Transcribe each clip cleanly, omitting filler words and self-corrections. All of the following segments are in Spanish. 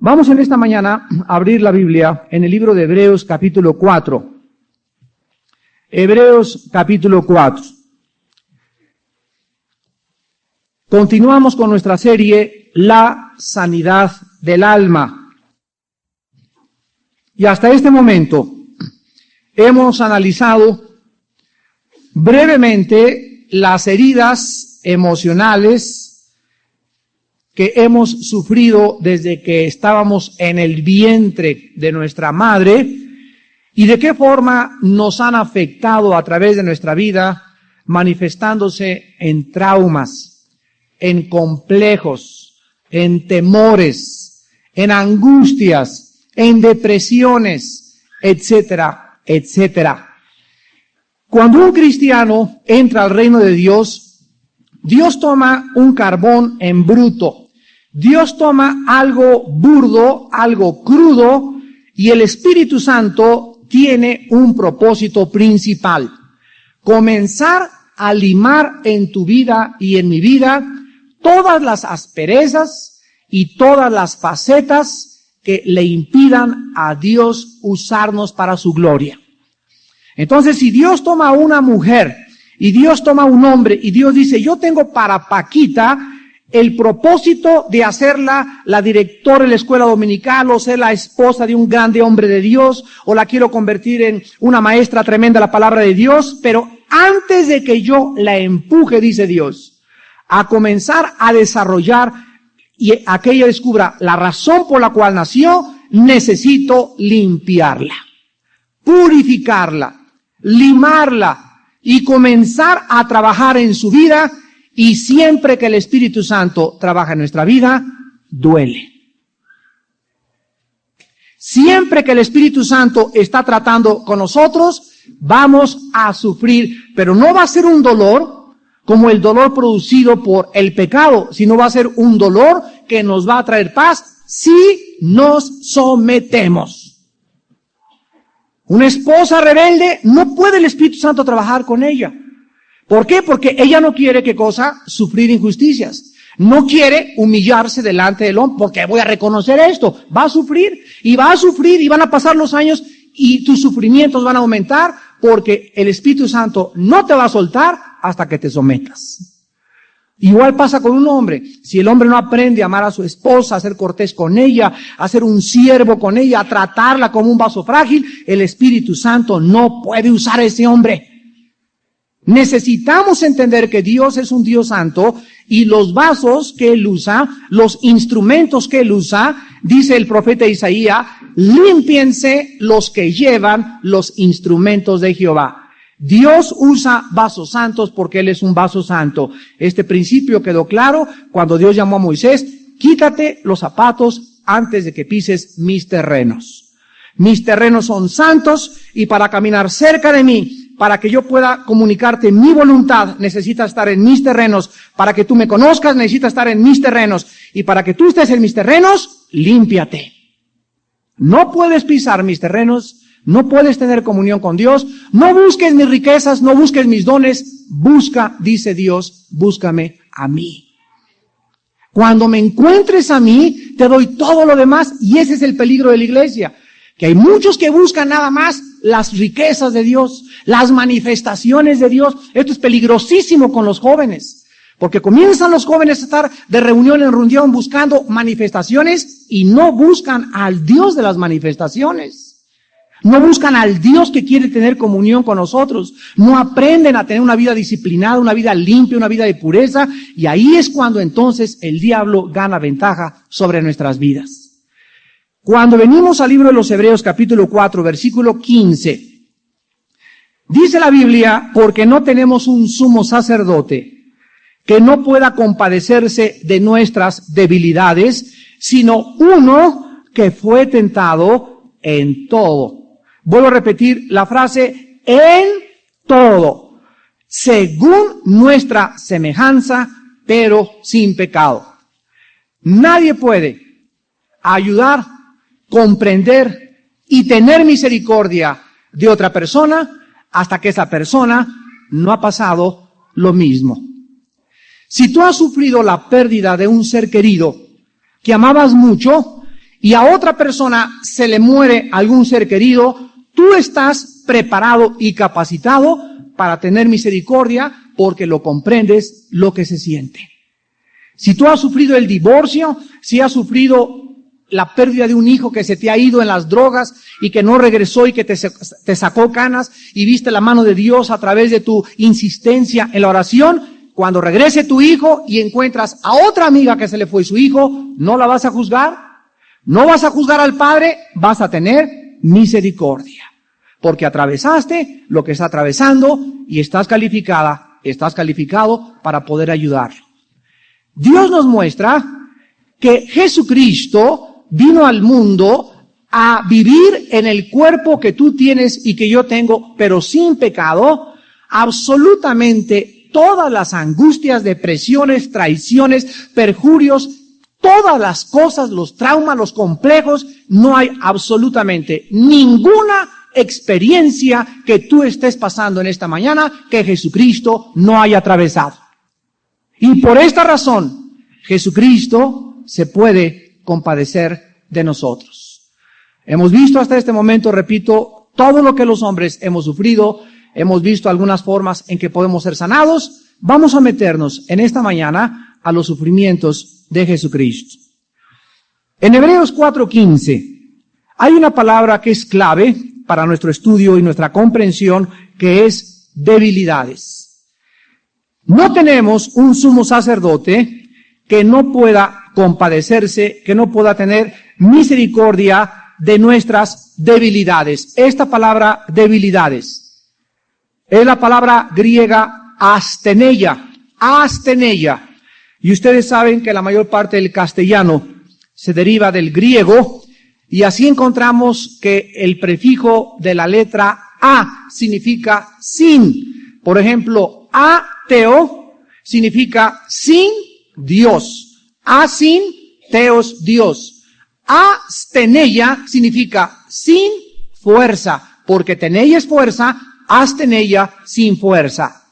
Vamos en esta mañana a abrir la Biblia en el libro de Hebreos capítulo 4. Hebreos capítulo 4. Continuamos con nuestra serie La sanidad del alma. Y hasta este momento hemos analizado brevemente las heridas emocionales que hemos sufrido desde que estábamos en el vientre de nuestra madre y de qué forma nos han afectado a través de nuestra vida, manifestándose en traumas, en complejos, en temores, en angustias, en depresiones, etcétera, etcétera. Cuando un cristiano entra al reino de Dios, Dios toma un carbón en bruto. Dios toma algo burdo, algo crudo, y el Espíritu Santo tiene un propósito principal: comenzar a limar en tu vida y en mi vida todas las asperezas y todas las facetas que le impidan a Dios usarnos para su gloria. Entonces, si Dios toma a una mujer y Dios toma a un hombre y Dios dice: yo tengo para Paquita el propósito de hacerla la directora de la escuela dominical, o ser la esposa de un grande hombre de Dios, o la quiero convertir en una maestra tremenda de la palabra de Dios, pero antes de que yo la empuje, dice Dios, a comenzar a desarrollar y a que ella descubra la razón por la cual nació, necesito limpiarla, purificarla, limarla y comenzar a trabajar en su vida. Y siempre que el Espíritu Santo trabaja en nuestra vida, duele. Siempre que el Espíritu Santo está tratando con nosotros, vamos a sufrir, pero no va a ser un dolor como el dolor producido por el pecado, sino va a ser un dolor que nos va a traer paz si nos sometemos. Una esposa rebelde, no puede el Espíritu Santo trabajar con ella. ¿Por qué? Porque ella no quiere, ¿qué cosa? Sufrir injusticias. No quiere humillarse delante del hombre, porque voy a reconocer esto. Va a sufrir y van a pasar los años y tus sufrimientos van a aumentar, porque el Espíritu Santo no te va a soltar hasta que te sometas. Igual pasa con un hombre. Si el hombre no aprende a amar a su esposa, a ser cortés con ella, a ser un siervo con ella, a tratarla como un vaso frágil, el Espíritu Santo no puede usar a ese hombre. Necesitamos entender que Dios es un Dios santo y los vasos que Él usa, los instrumentos que Él usa, dice el profeta Isaías: límpiense los que llevan los instrumentos de Jehová. Dios usa vasos santos porque Él es un vaso santo. Este principio quedó claro cuando Dios llamó a Moisés: quítate los zapatos antes de que pises mis terrenos. Mis terrenos son santos y para caminar cerca de mí, para que yo pueda comunicarte mi voluntad, necesitas estar en mis terrenos. Para que tú me conozcas, necesitas estar en mis terrenos. Y para que tú estés en mis terrenos, límpiate. No puedes pisar mis terrenos, no puedes tener comunión con Dios, no busques mis riquezas, no busques mis dones. Busca, dice Dios, búscame a mí. Cuando me encuentres a mí, te doy todo lo demás, y ese es el peligro de la iglesia. Que hay muchos que buscan nada más las riquezas de Dios, las manifestaciones de Dios. Esto es peligrosísimo con los jóvenes, porque comienzan los jóvenes a estar de reunión en reunión buscando manifestaciones y no buscan al Dios de las manifestaciones. No buscan al Dios que quiere tener comunión con nosotros. No aprenden a tener una vida disciplinada, una vida limpia, una vida de pureza, y ahí es cuando entonces el diablo gana ventaja sobre nuestras vidas. Cuando venimos al libro de los Hebreos capítulo 4, versículo 15, dice la Biblia: porque no tenemos un sumo sacerdote que no pueda compadecerse de nuestras debilidades, sino uno que fue tentado en todo. Vuelvo a repetir la frase: en todo, según nuestra semejanza, pero sin pecado. Nadie puede ayudar, comprender y tener misericordia de otra persona hasta que esa persona no ha pasado lo mismo. Si tú has sufrido la pérdida de un ser querido que amabas mucho y a otra persona se le muere algún ser querido, tú estás preparado y capacitado para tener misericordia porque lo comprendes lo que se siente. Si tú has sufrido el divorcio, si has sufrido la pérdida de un hijo que se te ha ido en las drogas y que no regresó y que te sacó canas y viste la mano de Dios a través de tu insistencia en la oración, cuando regrese tu hijo y encuentras a otra amiga que se le fue su hijo, ¿no la vas a juzgar? No vas a juzgar al padre, vas a tener misericordia. Porque atravesaste lo que está atravesando y estás calificado para poder ayudarlo. Dios nos muestra que Jesucristo vino al mundo a vivir en el cuerpo que tú tienes y que yo tengo, pero sin pecado, absolutamente todas las angustias, depresiones, traiciones, perjurios, todas las cosas, los traumas, los complejos, no hay absolutamente ninguna experiencia que tú estés pasando en esta mañana que Jesucristo no haya atravesado. Y por esta razón, Jesucristo se puede compadecer de nosotros. Hemos visto hasta este momento, repito, todo lo que los hombres hemos sufrido, hemos visto algunas formas en que podemos ser sanados. Vamos a meternos en esta mañana a los sufrimientos de Jesucristo. En Hebreos 4:15 hay una palabra que es clave para nuestro estudio y nuestra comprensión, que es debilidades. No tenemos un sumo sacerdote que no pueda compadecerse, que no pueda tener misericordia de nuestras debilidades. Esta palabra debilidades es la palabra griega asteneia. Y ustedes saben que la mayor parte del castellano se deriva del griego, y así encontramos que el prefijo de la letra A significa sin. Por ejemplo, ateo significa sin Dios. Asin, teos, Dios. Asteneia significa sin fuerza, porque teneia es fuerza, asteneia sin fuerza.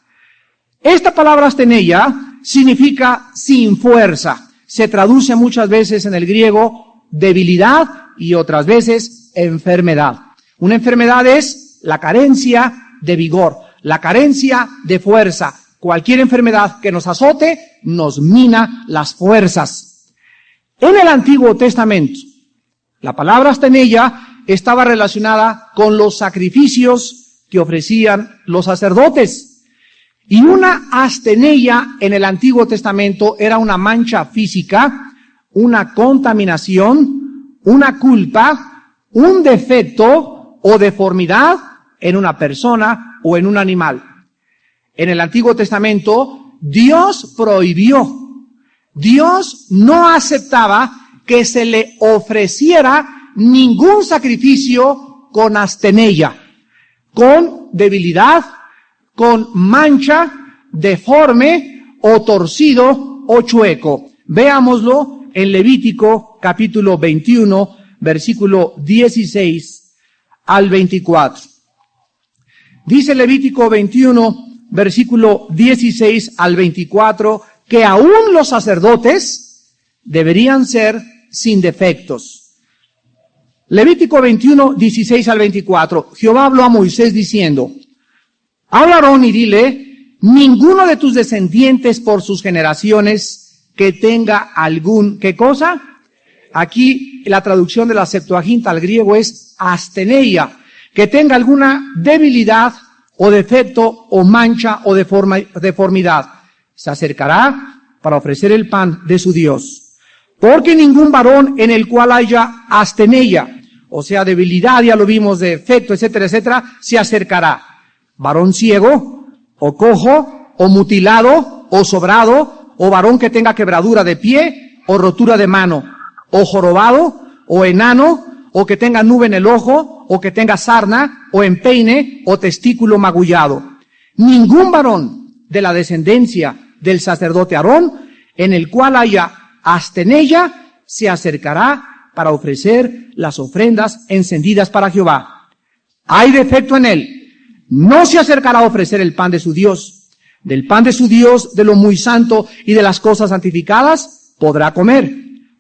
Esta palabra asteneia significa sin fuerza. Se traduce muchas veces en el griego debilidad y otras veces enfermedad. Una enfermedad es la carencia de vigor, la carencia de fuerza. Cualquier enfermedad que nos azote nos mina las fuerzas. En el Antiguo Testamento, la palabra asteneia estaba relacionada con los sacrificios que ofrecían los sacerdotes. Y una asteneia en el Antiguo Testamento era una mancha física, una contaminación, una culpa, un defecto o deformidad en una persona o en un animal. En el Antiguo Testamento, Dios prohibió. Dios no aceptaba que se le ofreciera ningún sacrificio con asteneia, con debilidad, con mancha, deforme o torcido o chueco. Veámoslo en Levítico capítulo 21, versículo 16 al 24. Dice Levítico 21, versículo 16 al 24, que aún los sacerdotes deberían ser sin defectos. Levítico 21, 16 al 24. Jehová habló a Moisés diciendo: habla a Aarón y dile, ninguno de tus descendientes por sus generaciones que tenga algún, ¿qué cosa? Aquí la traducción de la Septuaginta al griego es asteneia, que tenga alguna debilidad o defecto o mancha o deformidad. Se acercará para ofrecer el pan de su Dios. Porque ningún varón en el cual haya asteneia, o sea, debilidad, ya lo vimos, defecto, etcétera, etcétera, se acercará. Varón ciego, o cojo, o mutilado, o sobrado, o varón que tenga quebradura de pie, o rotura de mano, o jorobado, o enano, o que tenga nube en el ojo, o que tenga sarna, o empeine, o testículo magullado. Ningún varón de la descendencia del sacerdote Aarón, en el cual haya asteneia, se acercará para ofrecer las ofrendas encendidas para Jehová. Hay defecto en él, no se acercará a ofrecer el pan de su Dios. Del pan de su Dios, de lo muy santo y de las cosas santificadas, podrá comer,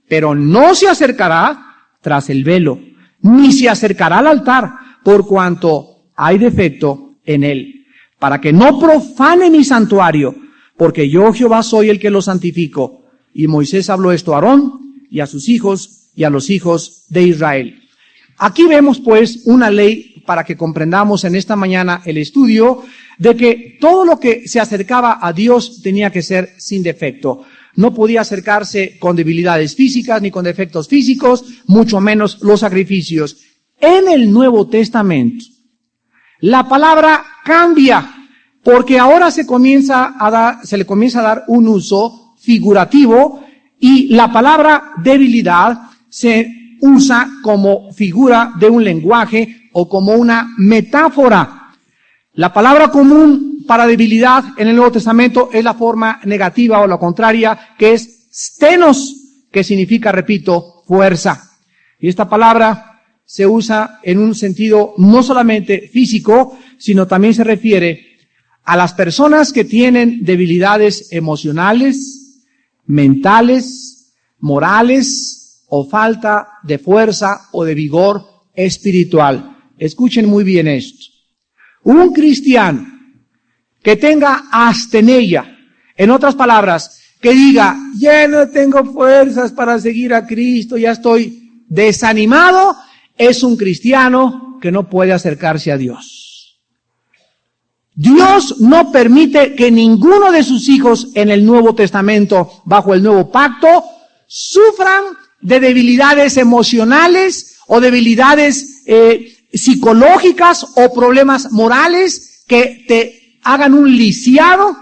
pero no se acercará tras el velo, ni se acercará al altar, por cuanto hay defecto en él, para que no profane mi santuario, porque yo Jehová soy el que lo santifico. Y Moisés habló esto a Aarón y a sus hijos y a los hijos de Israel. Aquí vemos pues una ley para que comprendamos en esta mañana el estudio de que todo lo que se acercaba a Dios tenía que ser sin defecto. No podía acercarse con debilidades físicas ni con defectos físicos, mucho menos los sacrificios. En el Nuevo Testamento, la palabra cambia, porque ahora se le comienza a dar un uso figurativo y la palabra debilidad se usa como figura de un lenguaje o como una metáfora. La palabra común para debilidad en el Nuevo Testamento es la forma negativa o la contraria, que es stenos, que significa, repito, fuerza. Y esta palabra se usa en un sentido no solamente físico, sino también se refiere a las personas que tienen debilidades emocionales, mentales, morales, o falta de fuerza o de vigor espiritual. Escuchen muy bien esto. Un cristiano que tenga astenea, en otras palabras, que diga, ya no tengo fuerzas para seguir a Cristo, ya estoy desanimado, es un cristiano que no puede acercarse a Dios. Dios no permite que ninguno de sus hijos en el Nuevo Testamento, bajo el nuevo pacto, sufran de debilidades emocionales o debilidades psicológicas o problemas morales que te hagan un lisiado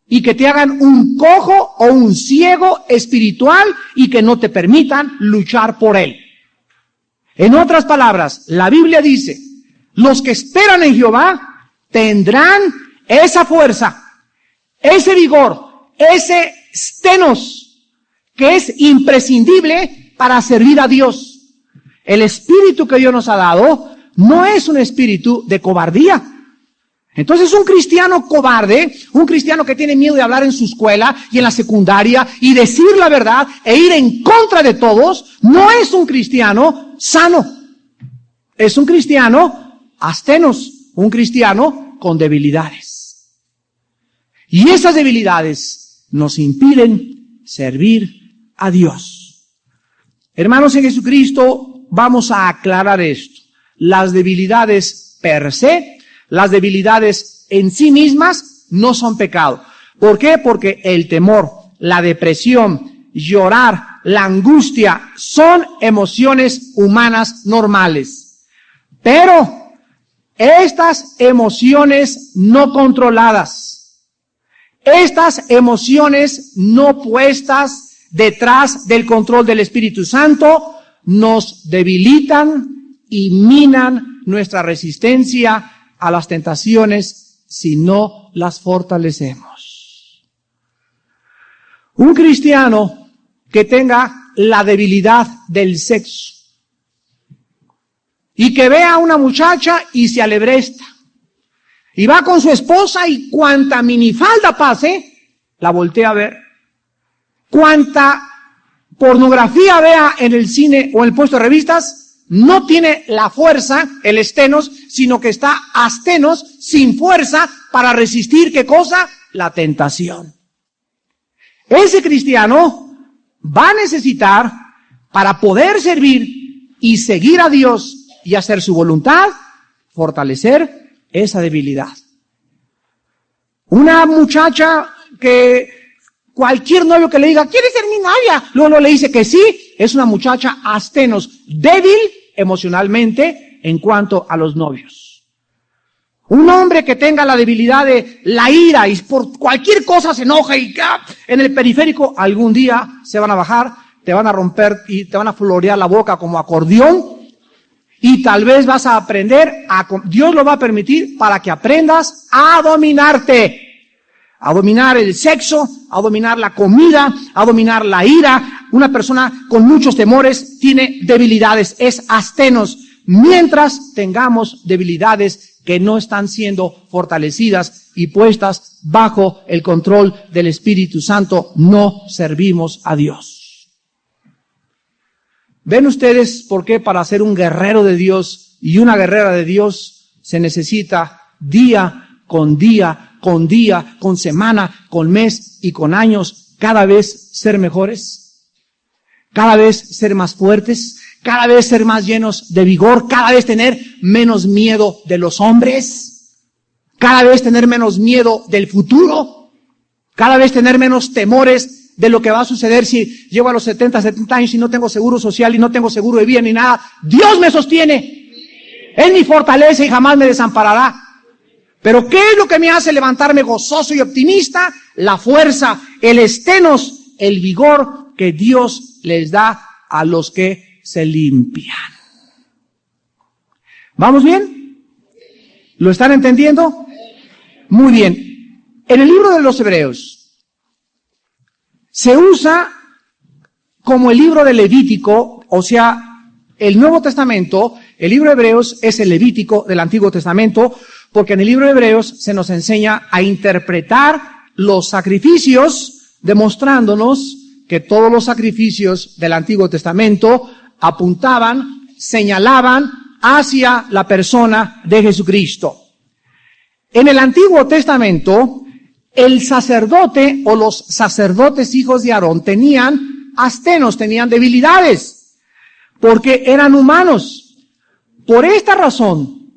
y que te hagan un cojo o un ciego espiritual y que no te permitan luchar por él. En otras palabras, la Biblia dice, los que esperan en Jehová tendrán esa fuerza, ese vigor, ese stenos, que es imprescindible para servir a Dios. El espíritu que Dios nos ha dado no es un espíritu de cobardía. Entonces un cristiano cobarde, un cristiano que tiene miedo de hablar en su escuela y en la secundaria y decir la verdad e ir en contra de todos, no es un cristiano sano. Es un cristiano astenos, un cristiano con debilidades. Y esas debilidades nos impiden servir a Dios. Hermanos en Jesucristo, vamos a aclarar esto. Las debilidades per se, las debilidades en sí mismas no son pecado. ¿Por qué? Porque el temor, la depresión, llorar, la angustia son emociones humanas normales. Pero estas emociones no controladas, estas emociones no puestas detrás del control del Espíritu Santo, nos debilitan y minan nuestra resistencia a las tentaciones si no las fortalecemos. Un cristiano que tenga la debilidad del sexo y que vea a una muchacha y se alebresta y va con su esposa y cuanta minifalda pase, la voltea a ver. Cuanta pornografía vea en el cine o en el puesto de revistas, no tiene la fuerza, el estenos, sino que está astenos, sin fuerza, para resistir, ¿qué cosa? La tentación. Ese cristiano va a necesitar, para poder servir y seguir a Dios y hacer su voluntad, fortalecer esa debilidad. Una muchacha que cualquier novio que le diga, ¿quieres ser mi novia? Luego le dice que sí, es una muchacha astenos, débil emocionalmente en cuanto a los novios. Un hombre que tenga la debilidad de la ira y por cualquier cosa se enoja y en el periférico algún día se van a bajar, te van a romper y te van a florear la boca como acordeón y tal vez vas a aprender, Dios lo va a permitir para que aprendas a dominarte. A dominar el sexo, a dominar la comida, a dominar la ira. Una persona con muchos temores tiene debilidades, es astenos. Mientras tengamos debilidades que no están siendo fortalecidas y puestas bajo el control del Espíritu Santo, no servimos a Dios. ¿Ven ustedes por qué para ser un guerrero de Dios y una guerrera de Dios se necesita día, con semana, con mes y con años, cada vez ser mejores? Cada vez ser más fuertes, cada vez ser más llenos de vigor, cada vez tener menos miedo de los hombres, cada vez tener menos miedo del futuro, cada vez tener menos temores de lo que va a suceder si llego a los 70 años y no tengo seguro social y no tengo seguro de vida ni nada. Dios me sostiene, Él me fortalece y jamás me desamparará. Pero ¿qué es lo que me hace levantarme gozoso y optimista? La fuerza, el estenos, el vigor que Dios les da a los que se limpian. ¿Vamos bien? ¿Lo están entendiendo? Muy bien. En el libro de los Hebreos se usa como el libro de Levítico, o sea, el Nuevo Testamento, el libro de Hebreos es el Levítico del Antiguo Testamento, porque en el libro de Hebreos se nos enseña a interpretar los sacrificios, demostrándonos que todos los sacrificios del Antiguo Testamento apuntaban, señalaban hacia la persona de Jesucristo. En el Antiguo Testamento, el sacerdote o los sacerdotes hijos de Aarón tenían astenos, tenían debilidades, porque eran humanos. Por esta razón,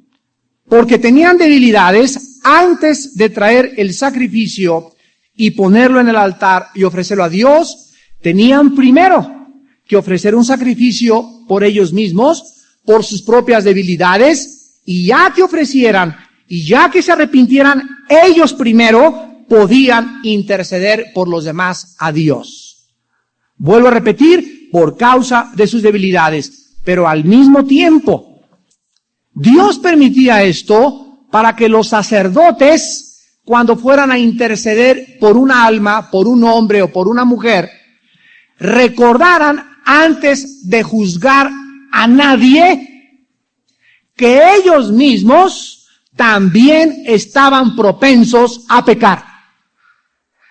porque tenían debilidades, antes de traer el sacrificio y ponerlo en el altar y ofrecerlo a Dios, tenían primero que ofrecer un sacrificio por ellos mismos, por sus propias debilidades, y ya que ofrecieran, y ya que se arrepintieran ellos primero, podían interceder por los demás a Dios. Vuelvo a repetir, por causa de sus debilidades, pero al mismo tiempo, Dios permitía esto para que los sacerdotes, cuando fueran a interceder por una alma, por un hombre o por una mujer, recordaran antes de juzgar a nadie que ellos mismos también estaban propensos a pecar.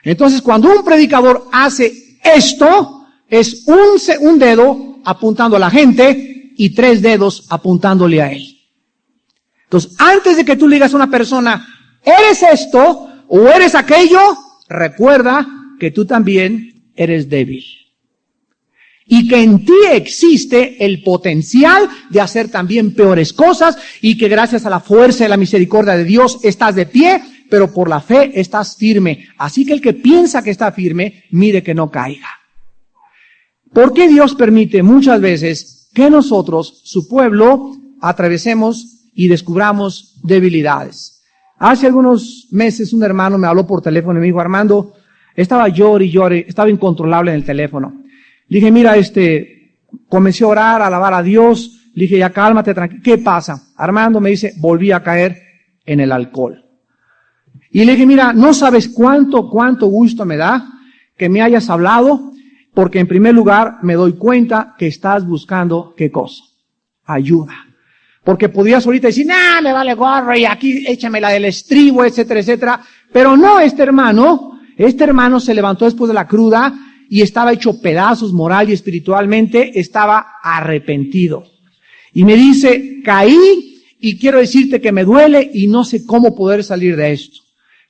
Entonces, cuando un predicador hace esto, es un dedo apuntando a la gente y 3 dedos apuntándole a él. Entonces, antes de que tú le digas a una persona, eres esto o eres aquello, recuerda que tú también eres débil. Y que en ti existe el potencial de hacer también peores cosas y que gracias a la fuerza y la misericordia de Dios estás de pie, pero por la fe estás firme. Así que el que piensa que está firme, mire que no caiga. ¿Por qué Dios permite muchas veces que nosotros, su pueblo, atravesemos y descubramos debilidades? Hace algunos meses un hermano me habló por teléfono y me dijo, Armando, estaba llore y llore, estaba incontrolable en el teléfono. Le dije, mira, comencé a orar, a alabar a Dios. Le dije, ya cálmate, tranquilo. ¿Qué pasa? Armando me dice, volví a caer en el alcohol. Y le dije, mira, no sabes cuánto gusto me da que me hayas hablado, porque en primer lugar me doy cuenta que estás buscando, ¿qué cosa? Ayuda. Porque podías ahorita decir, me vale gorro y aquí échame la del estribo, etcétera, etcétera. Pero no, este hermano se levantó después de la cruda y estaba hecho pedazos moral y espiritualmente, estaba arrepentido. Y me dice, caí y quiero decirte que me duele y no sé cómo poder salir de esto.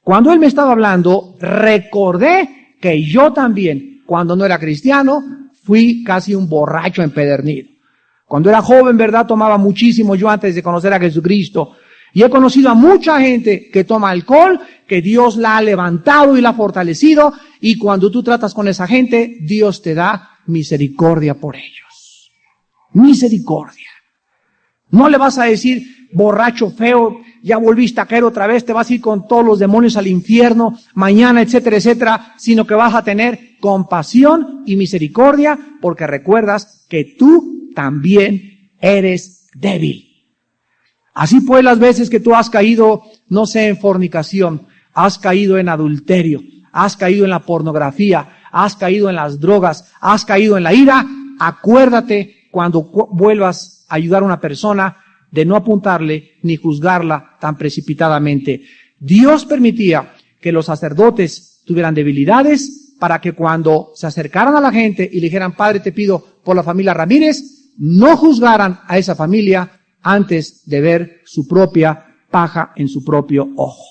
Cuando él me estaba hablando, recordé que yo también, cuando no era cristiano, fui casi un borracho empedernido. Cuando era joven, ¿verdad? Tomaba muchísimo yo antes de conocer a Jesucristo. Y he conocido a mucha gente que toma alcohol, que Dios la ha levantado y la ha fortalecido. Y cuando tú tratas con esa gente, Dios te da misericordia por ellos. Misericordia. No le vas a decir, borracho feo, ya volviste a caer otra vez, te vas a ir con todos los demonios al infierno, mañana, etcétera, etcétera, sino que vas a tener compasión y misericordia, porque recuerdas que tú también eres débil. Así pues, las veces que tú has caído, no sé, en fornicación, has caído en adulterio, has caído en la pornografía, has caído en las drogas, has caído en la ira, acuérdate cuando vuelvas a ayudar a una persona de no apuntarle ni juzgarla tan precipitadamente. Dios permitía que los sacerdotes tuvieran debilidades para que cuando se acercaran a la gente y le dijeran, Padre, te pido por la familia Ramírez, no juzgaran a esa familia antes de ver su propia paja en su propio ojo.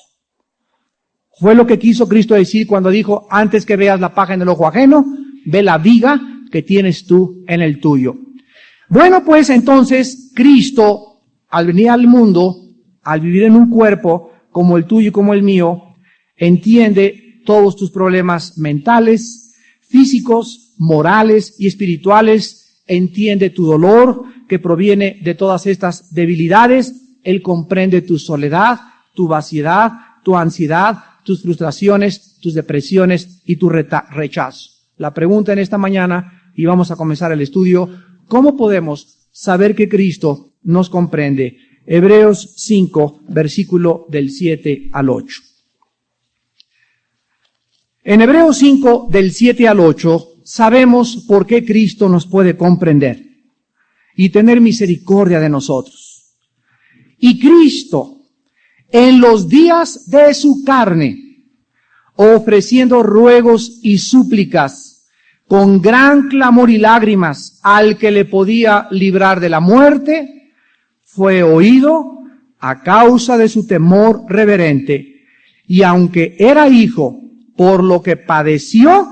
Fue lo que quiso Cristo decir cuando dijo, antes que veas la paja en el ojo ajeno, ve la viga que tienes tú en el tuyo. Bueno, pues entonces Cristo, al venir al mundo, al vivir en un cuerpo como el tuyo y como el mío, entiende todos tus problemas mentales, físicos, morales y espirituales, entiende tu dolor que proviene de todas estas debilidades, Él comprende tu soledad, tu vaciedad, tu ansiedad, tus frustraciones, tus depresiones y tu rechazo. La pregunta en esta mañana, y vamos a comenzar el estudio, ¿cómo podemos saber que Cristo nos comprende? Hebreos 5, versículo del 7 al 8. En Hebreos 5, del 7 al 8, sabemos por qué Cristo nos puede comprender y tener misericordia de nosotros. Y Cristo, en los días de su carne, ofreciendo ruegos y súplicas, con gran clamor y lágrimas, al que le podía librar de la muerte, fue oído a causa de su temor reverente, y aunque era hijo, por lo que padeció,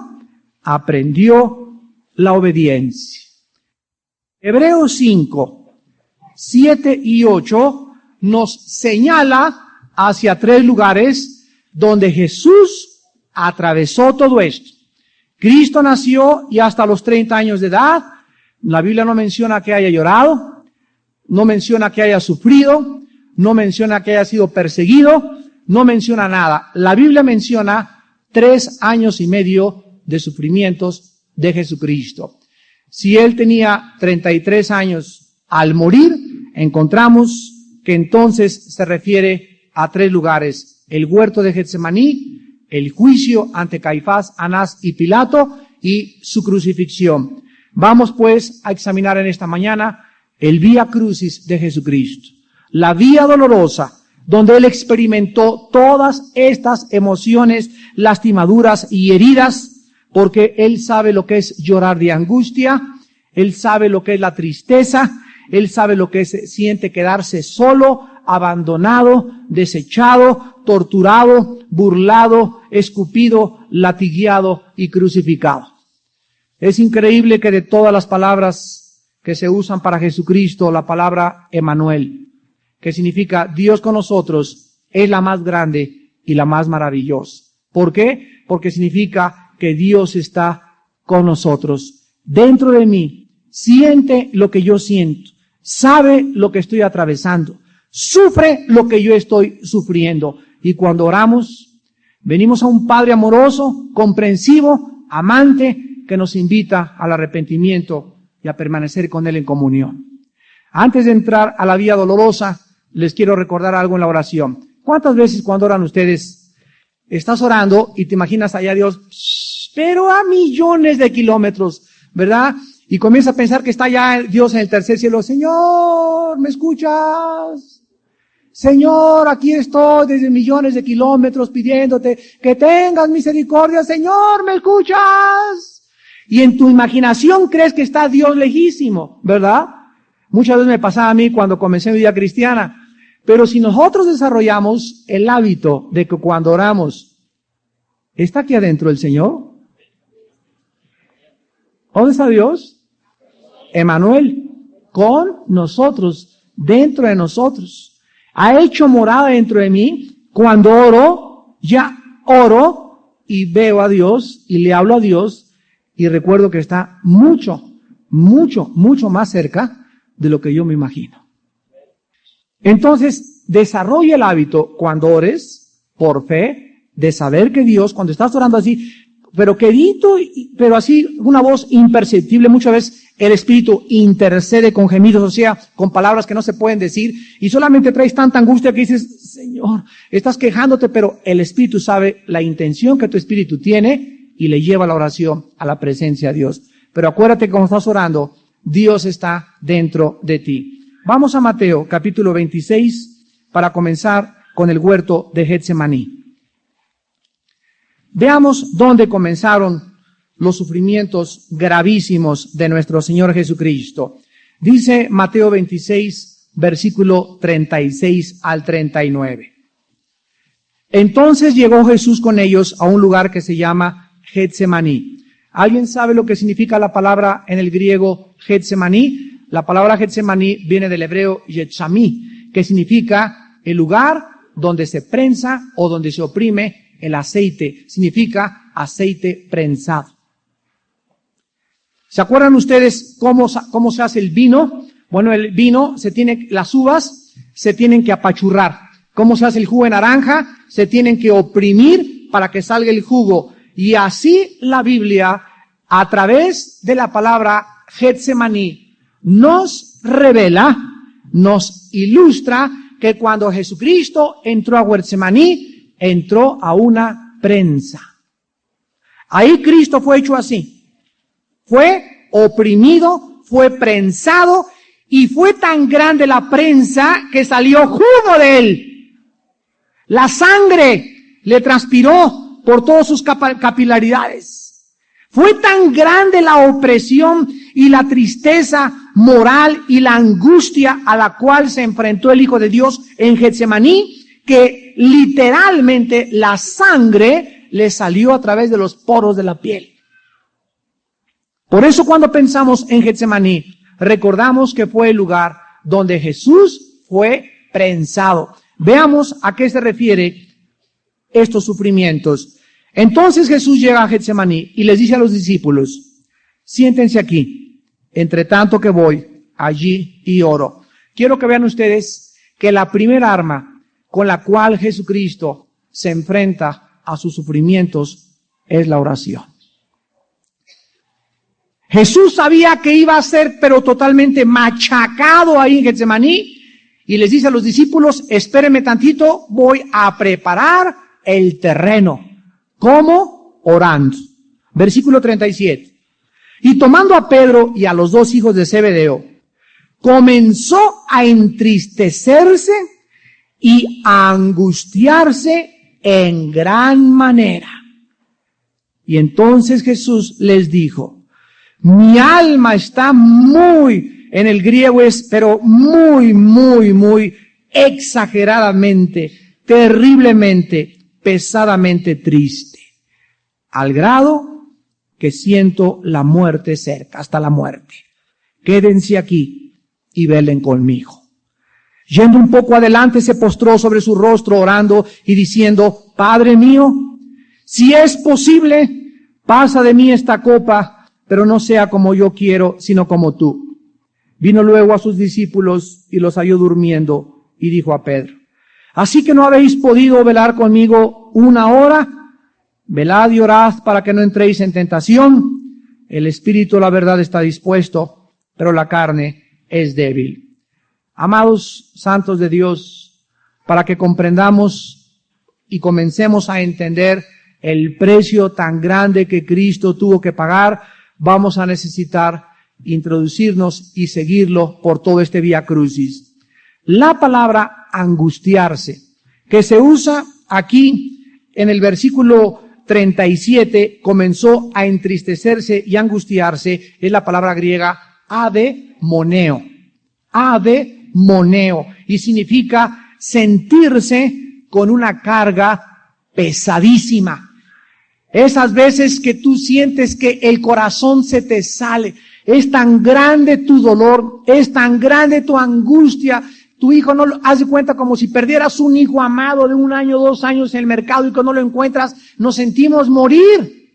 aprendió la obediencia. Hebreos 5, 7 y 8 nos señala hacia 3 lugares donde Jesús atravesó todo esto. Cristo nació y hasta los 30 años de edad, la Biblia no menciona que haya llorado, no menciona que haya sufrido, no menciona que haya sido perseguido, no menciona nada. La Biblia menciona 3 años y medio de sufrimientos de Jesucristo. Si Él tenía 33 años al morir, encontramos que entonces se refiere a 3 lugares: el huerto de Getsemaní, el juicio ante Caifás, Anás y Pilato y su crucifixión. Vamos pues a examinar en esta mañana el Vía Crucis de Jesucristo, la vía dolorosa donde Él experimentó todas estas emociones, lastimaduras y heridas, porque Él sabe lo que es llorar de angustia, Él sabe lo que es la tristeza, Él sabe lo que siente quedarse solo, abandonado, desechado, torturado, burlado, escupido, latigueado y crucificado. Es increíble que de todas las palabras que se usan para Jesucristo, la palabra Emmanuel, que significa Dios con nosotros, es la más grande y la más maravillosa. ¿Por qué? Porque significa que Dios está con nosotros. Dentro de mí, siente lo que yo siento, sabe lo que estoy atravesando, sufre lo que yo estoy sufriendo. Y cuando oramos, venimos a un Padre amoroso, comprensivo, amante, que nos invita al arrepentimiento y a permanecer con Él en comunión. Antes de entrar a la vía dolorosa, les quiero recordar algo en la oración. ¿Cuántas veces cuando oran ustedes, estás orando y te imaginas allá a Dios, pero a millones de kilómetros, ¿verdad? Y comienza a pensar que está ya Dios en el tercer cielo. Señor, ¿me escuchas? Señor, aquí estoy desde millones de kilómetros pidiéndote que tengas misericordia. Señor, ¿me escuchas? Y en tu imaginación crees que está Dios lejísimo, ¿verdad? Muchas veces me pasaba a mí cuando comencé mi vida cristiana. Pero si nosotros desarrollamos el hábito de que cuando oramos, ¿está aquí adentro el Señor? ¿Dónde está Dios? Emmanuel, con nosotros, dentro de nosotros. Ha hecho morada dentro de mí. Cuando oro, ya oro y veo a Dios y le hablo a Dios y recuerdo que está mucho, mucho, mucho más cerca de lo que yo me imagino. Entonces, desarrolla el hábito cuando ores por fe de saber que Dios, cuando estás orando así, pero quedito, pero así, una voz imperceptible, muchas veces el Espíritu intercede con gemidos, o sea, con palabras que no se pueden decir, y solamente traes tanta angustia que dices, Señor, estás quejándote, pero el Espíritu sabe la intención que tu Espíritu tiene y le lleva la oración a la presencia de Dios. Pero acuérdate que cuando estás orando, Dios está dentro de ti. Vamos a Mateo, capítulo 26, para comenzar con el huerto de Getsemaní. Veamos dónde comenzaron los sufrimientos gravísimos de nuestro Señor Jesucristo. Dice Mateo 26, versículo 36 al 39. Entonces llegó Jesús con ellos a un lugar que se llama Getsemaní. ¿Alguien sabe lo que significa la palabra en el griego Getsemaní? La palabra Getsemaní viene del hebreo Getsamí, que significa el lugar donde se prensa o donde se oprime el aceite. Significa aceite prensado. ¿Se acuerdan ustedes cómo se hace el vino? Bueno, el vino las uvas se tienen que apachurrar. ¿Cómo se hace el jugo de naranja? Se tienen que oprimir para que salga el jugo. Y así la Biblia, a través de la palabra Getsemaní, nos revela, nos ilustra que cuando Jesucristo entró a Getsemaní, entró a una prensa. Ahí Cristo fue hecho así. Fue oprimido, fue prensado y fue tan grande la prensa que salió jugo de él. La sangre le transpiró por todas sus capilaridades. Fue tan grande la opresión y la tristeza moral y la angustia a la cual se enfrentó el Hijo de Dios en Getsemaní, que literalmente la sangre le salió a través de los poros de la piel. Por eso cuando pensamos en Getsemaní, recordamos que fue el lugar donde Jesús fue prensado. Veamos a qué se refiere estos sufrimientos. Entonces Jesús llega a Getsemaní y les dice a los discípulos, siéntense aquí, entre tanto que voy allí y oro. Quiero que vean ustedes que la primera arma con la cual Jesucristo se enfrenta a sus sufrimientos es la oración. Jesús sabía que iba a ser pero totalmente machacado ahí en Getsemaní y les dice a los discípulos, espérenme tantito, voy a preparar el terreno. ¿Cómo? Orando. Versículo 37. Y tomando a Pedro y a los dos hijos de Zebedeo, comenzó a entristecerse y a angustiarse en gran manera. Y entonces Jesús les dijo, mi alma está en el griego pero muy exageradamente, terriblemente, pesadamente triste, al grado que siento la muerte cerca, hasta la muerte. Quédense aquí y velen conmigo. Yendo un poco adelante, se postró sobre su rostro orando y diciendo, Padre mío, si es posible, pasa de mí esta copa, pero no sea como yo quiero, sino como tú. Vino luego a sus discípulos y los halló durmiendo y dijo a Pedro, ¿así que no habéis podido velar conmigo una hora? Velad y orad para que no entréis en tentación. El espíritu, la verdad, está dispuesto, pero la carne es débil. Amados santos de Dios, para que comprendamos y comencemos a entender el precio tan grande que Cristo tuvo que pagar, vamos a necesitar introducirnos y seguirlo por todo este vía crucis. La palabra angustiarse, que se usa aquí en el versículo 37, comenzó a entristecerse y angustiarse, es la palabra griega ademoneo. Ademoneo. Y significa sentirse con una carga pesadísima. Esas veces que tú sientes que el corazón se te sale, es tan grande tu dolor, es tan grande tu angustia, tu hijo no lo haz de cuenta como si perdieras un hijo amado de 1 año, 2 años en el mercado y que no lo encuentras, nos sentimos morir.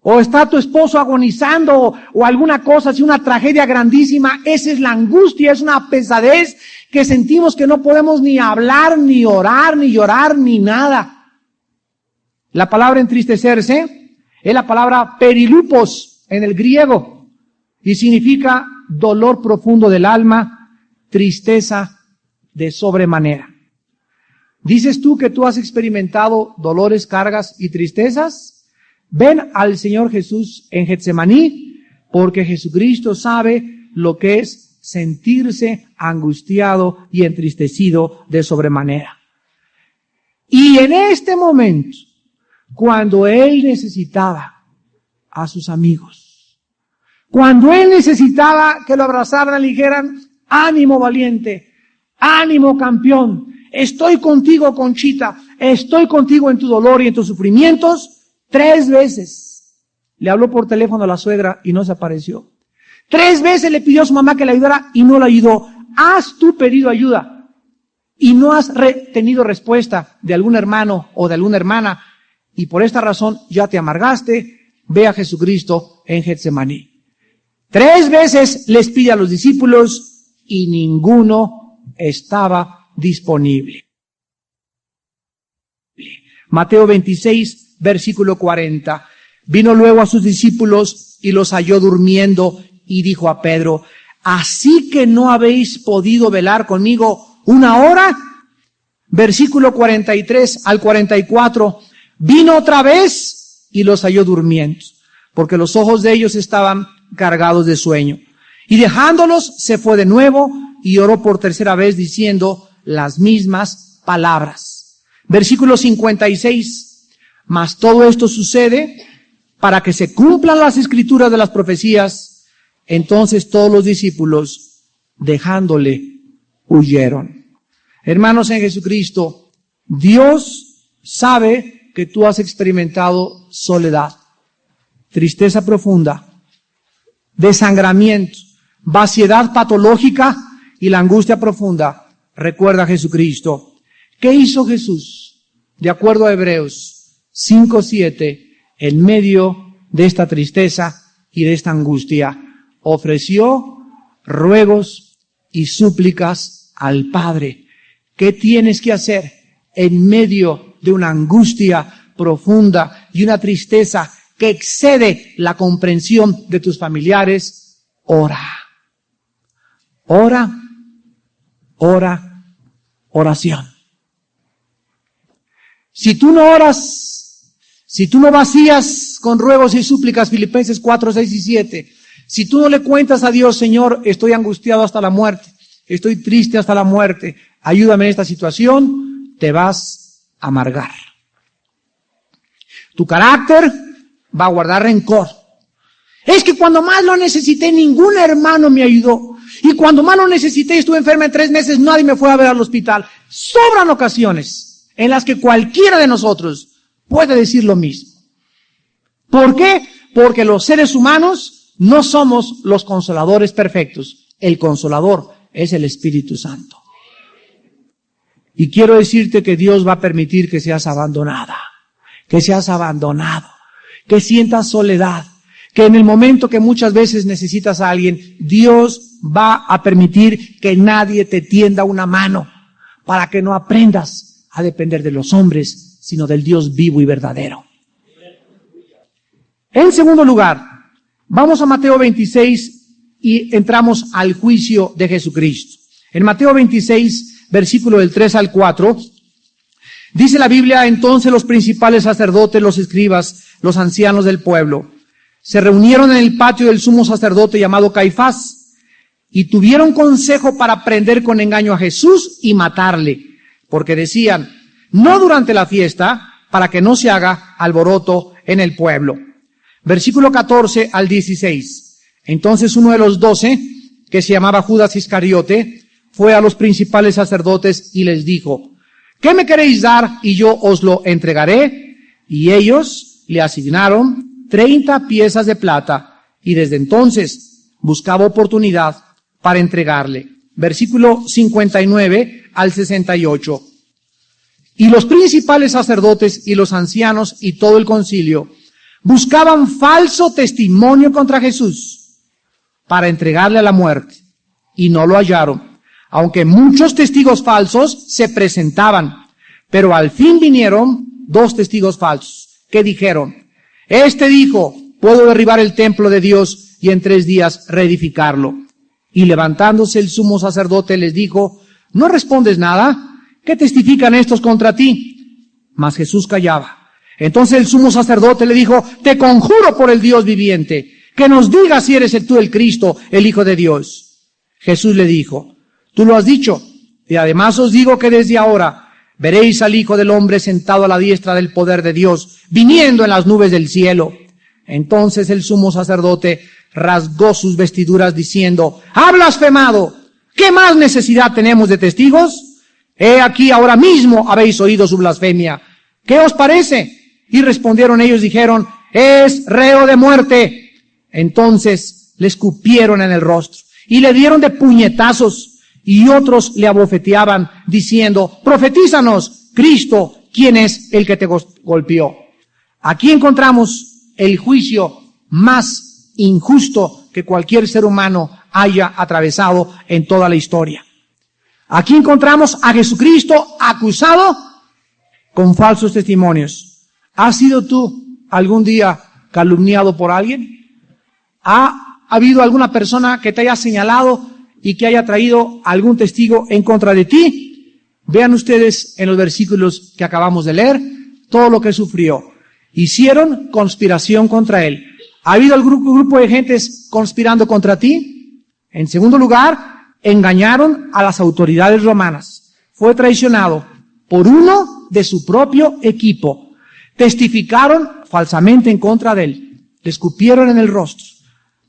O está tu esposo agonizando o alguna cosa, así una tragedia grandísima, esa es la angustia, es una pesadez que sentimos que no podemos ni hablar, ni orar, ni llorar, ni nada. La palabra entristecerse es la palabra perilupos en el griego y significa dolor profundo del alma, tristeza de sobremanera. ¿Dices tú que tú has experimentado dolores, cargas y tristezas? Ven al Señor Jesús en Getsemaní, porque Jesucristo sabe lo que es sentirse angustiado y entristecido de sobremanera. Y en este momento, cuando Él necesitaba a sus amigos, Cuando él necesitaba que lo abrazaran, le dijeran, ánimo valiente, ánimo campeón, estoy contigo Conchita, estoy contigo en tu dolor y en tus sufrimientos. 3 veces le habló por teléfono a la suegra y no se apareció. 3 veces le pidió a su mamá que le ayudara y no la ayudó. ¿Has tú pedido ayuda y no has tenido respuesta de algún hermano o de alguna hermana y por esta razón ya te amargaste? Ve a Jesucristo en Getsemaní. 3 veces les pide a los discípulos y ninguno estaba disponible. Mateo 26, versículo 40. Vino luego a sus discípulos y los halló durmiendo y dijo a Pedro, ¿así que no habéis podido velar conmigo 1 hora? Versículo 43 al 44. Vino otra vez y los halló durmiendo, porque los ojos de ellos estaban cargados de sueño. Y dejándolos, se fue de nuevo y oró por 3ª vez diciendo las mismas palabras. Versículo 56. Mas todo esto sucede para que se cumplan las escrituras de las profecías. Entonces todos los discípulos, dejándole, huyeron. Hermanos en Jesucristo, Dios sabe que tú has experimentado soledad, tristeza profunda, desangramiento, vaciedad patológica y la angustia profunda. Recuerda a Jesucristo. ¿Qué hizo Jesús? De acuerdo a Hebreos 5:7, en medio de esta tristeza y de esta angustia, ofreció ruegos y súplicas al Padre. ¿Qué tienes que hacer en medio de una angustia profunda y una tristeza que excede la comprensión de tus familiares? Ora. Ora, ora, oración. Si tú no oras, si tú no vacías con ruegos y súplicas, Filipenses 4, 6 y 7, si tú no le cuentas a Dios, Señor, estoy angustiado hasta la muerte, estoy triste hasta la muerte, ayúdame en esta situación, te vas a amargar. Tu carácter va a guardar rencor. Es que cuando más lo necesité, ningún hermano me ayudó. Y cuando más lo necesité, estuve enferma en 3 meses, nadie me fue a ver al hospital. Sobran ocasiones en las que cualquiera de nosotros puede decir lo mismo. ¿Por qué? Porque los seres humanos no somos los consoladores perfectos. El consolador es el Espíritu Santo. Y quiero decirte que Dios va a permitir que seas abandonada, que seas abandonado, que sientas soledad, que en el momento que muchas veces necesitas a alguien, Dios va a permitir que nadie te tienda una mano para que no aprendas a depender de los hombres, sino del Dios vivo y verdadero. En segundo lugar, vamos a Mateo 26 y entramos al juicio de Jesucristo. En Mateo 26, versículo del 3 al 4, dice la Biblia, entonces los principales sacerdotes, los escribas, los ancianos del pueblo, se reunieron en el patio del sumo sacerdote llamado Caifás y tuvieron consejo para prender con engaño a Jesús y matarle, porque decían, no durante la fiesta, para que no se haga alboroto en el pueblo. Versículo 14 al 16. Entonces uno de los 12, que se llamaba Judas Iscariote, fue a los principales sacerdotes y les dijo, ¿qué me queréis dar y yo os lo entregaré? Y ellos le asignaron 30 piezas de plata y desde entonces buscaba oportunidad para entregarle. Versículo 59 al 68. Y los principales sacerdotes y los ancianos y todo el concilio buscaban falso testimonio contra Jesús para entregarle a la muerte y no lo hallaron, aunque muchos testigos falsos se presentaban, pero al fin vinieron 2 testigos falsos que dijeron, este dijo, puedo derribar el templo de Dios y en 3 días reedificarlo. Y levantándose el sumo sacerdote les dijo, ¿no respondes nada? ¿Qué testifican estos contra ti? Mas Jesús callaba. Entonces el sumo sacerdote le dijo, te conjuro por el Dios viviente, que nos digas si eres tú el Cristo, el Hijo de Dios. Jesús le dijo, tú lo has dicho, y además os digo que desde ahora veréis al Hijo del Hombre sentado a la diestra del poder de Dios, viniendo en las nubes del cielo. Entonces el sumo sacerdote rasgó sus vestiduras diciendo: ¡Ha blasfemado! ¿Qué más necesidad tenemos de testigos? He aquí, ahora mismo habéis oído su blasfemia. ¿Qué os parece? Y respondieron ellos, dijeron: es reo de muerte. Entonces le escupieron en el rostro y le dieron de puñetazos, y otros le abofeteaban diciendo: profetízanos, Cristo, ¿quién es el que te golpeó? Aquí encontramos el juicio más injusto que cualquier ser humano haya atravesado en toda la historia. Aquí encontramos a Jesucristo acusado con falsos testimonios. ¿Has sido tú algún día calumniado por alguien? ¿Ha habido alguna persona que te haya señalado y que haya traído algún testigo en contra de ti? Vean ustedes en los versículos que acabamos de leer todo lo que sufrió. Hicieron conspiración contra él. ¿Ha habido algún grupo de gentes conspirando contra ti? En segundo lugar, engañaron a las autoridades romanas. Fue traicionado por uno de su propio equipo. Testificaron falsamente en contra de él. Le escupieron en el rostro.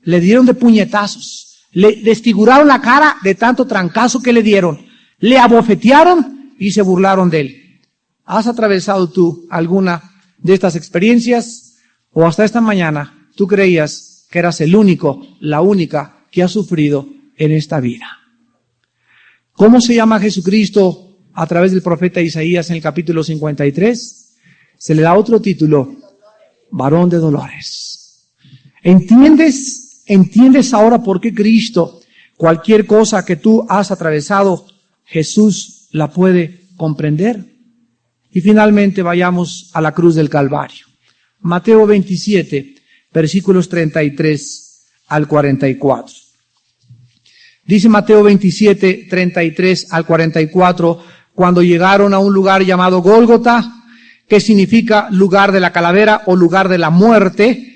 Le dieron de puñetazos. Le desfiguraron la cara de tanto trancazo que le dieron. Le abofetearon y se burlaron de él. ¿Has atravesado tú alguna de estas experiencias? ¿O hasta esta mañana tú creías que eras el único, la única que ha sufrido en esta vida? ¿Cómo se llama Jesucristo a través del profeta Isaías en el capítulo 53? Se le da otro título: varón de dolores. ¿Entiendes ahora por qué Cristo, cualquier cosa que tú has atravesado, Jesús la puede comprender? Y finalmente vayamos a la cruz del Calvario. Mateo 27, versículos 33 al 44. Dice Mateo 27, 33 al 44, cuando llegaron a un lugar llamado Gólgota, que significa lugar de la calavera o lugar de la muerte,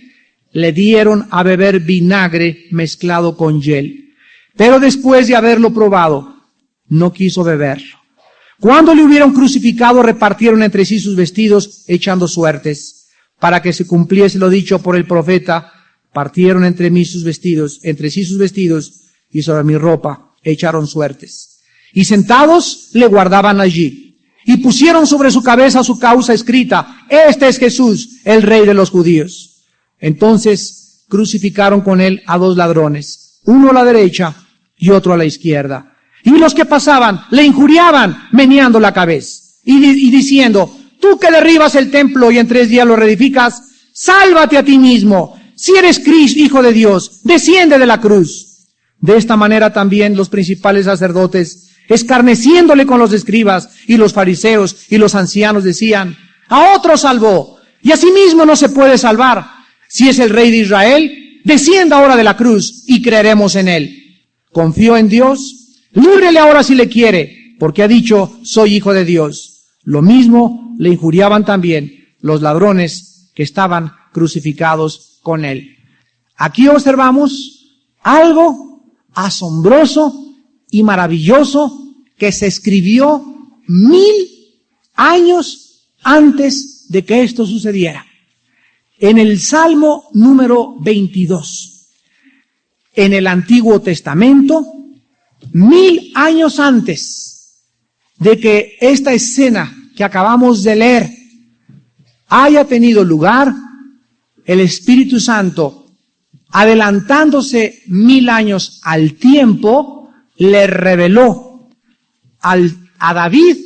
le dieron a beber vinagre mezclado con hiel. Pero después de haberlo probado, no quiso beberlo. Cuando le hubieron crucificado, repartieron entre sí sus vestidos, echando suertes. Para que se cumpliese lo dicho por el profeta, partieron entre sí sus vestidos, y sobre mi ropa echaron suertes. Y sentados le guardaban allí. Y pusieron sobre su cabeza su causa escrita: este es Jesús, el Rey de los judíos. Entonces crucificaron con él a dos ladrones, uno a la derecha y otro a la izquierda. Y los que pasaban le injuriaban, meneando la cabeza, y diciendo: tú que derribas el templo y en 3 días lo reedificas, sálvate a ti mismo. Si eres Cristo, Hijo de Dios, desciende de la cruz. De esta manera también los principales sacerdotes, escarneciéndole con los escribas y los fariseos y los ancianos, decían: a otro salvó, y a sí mismo no se puede salvar. Si es el Rey de Israel, descienda ahora de la cruz y creeremos en él. Confió en Dios. Líbrele ahora si le quiere, porque ha dicho: soy hijo de Dios. Lo mismo le injuriaban también los ladrones que estaban crucificados con él. Aquí observamos algo asombroso y maravilloso que se escribió 1000 años antes de que esto sucediera. En el Salmo número 22, en el Antiguo Testamento, 1000 años antes de que esta escena que acabamos de leer haya tenido lugar, el Espíritu Santo, adelantándose 1000 años al tiempo, le reveló a David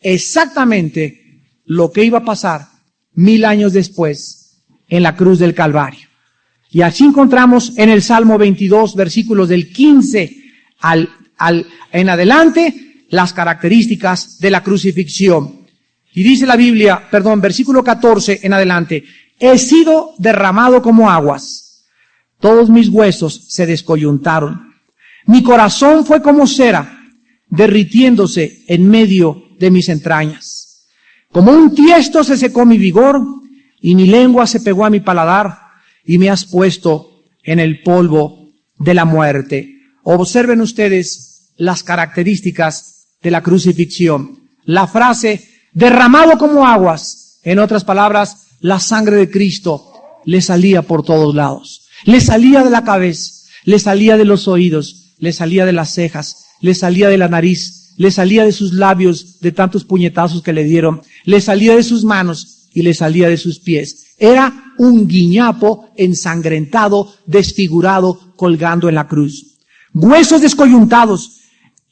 exactamente lo que iba a pasar 1000 años después en la cruz del Calvario. Y así encontramos en el Salmo 22, versículos del 15 en adelante, las características de la crucifixión. Y dice la Biblia, versículo 14 en adelante: he sido derramado como aguas, todos mis huesos se descoyuntaron, mi corazón fue como cera, derritiéndose en medio de mis entrañas. Como un tiesto se secó mi vigor, y mi lengua se pegó a mi paladar, y me has puesto en el polvo de la muerte. Observen ustedes las características de la crucifixión. La frase derramado como aguas, en otras palabras, la sangre de Cristo le salía por todos lados. Le salía de la cabeza, le salía de los oídos, le salía de las cejas, le salía de la nariz, le salía de sus labios de tantos puñetazos que le dieron, le salía de sus manos y le salía de sus pies. Era un guiñapo ensangrentado, desfigurado, colgando en la cruz. Huesos descoyuntados.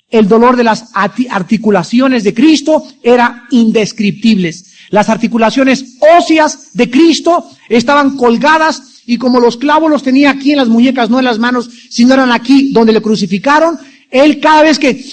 El dolor de las articulaciones de Cristo era indescriptibles. Las articulaciones óseas de Cristo estaban colgadas y como los clavos los tenía aquí en las muñecas, no en las manos, sino eran aquí donde le crucificaron, él cada vez que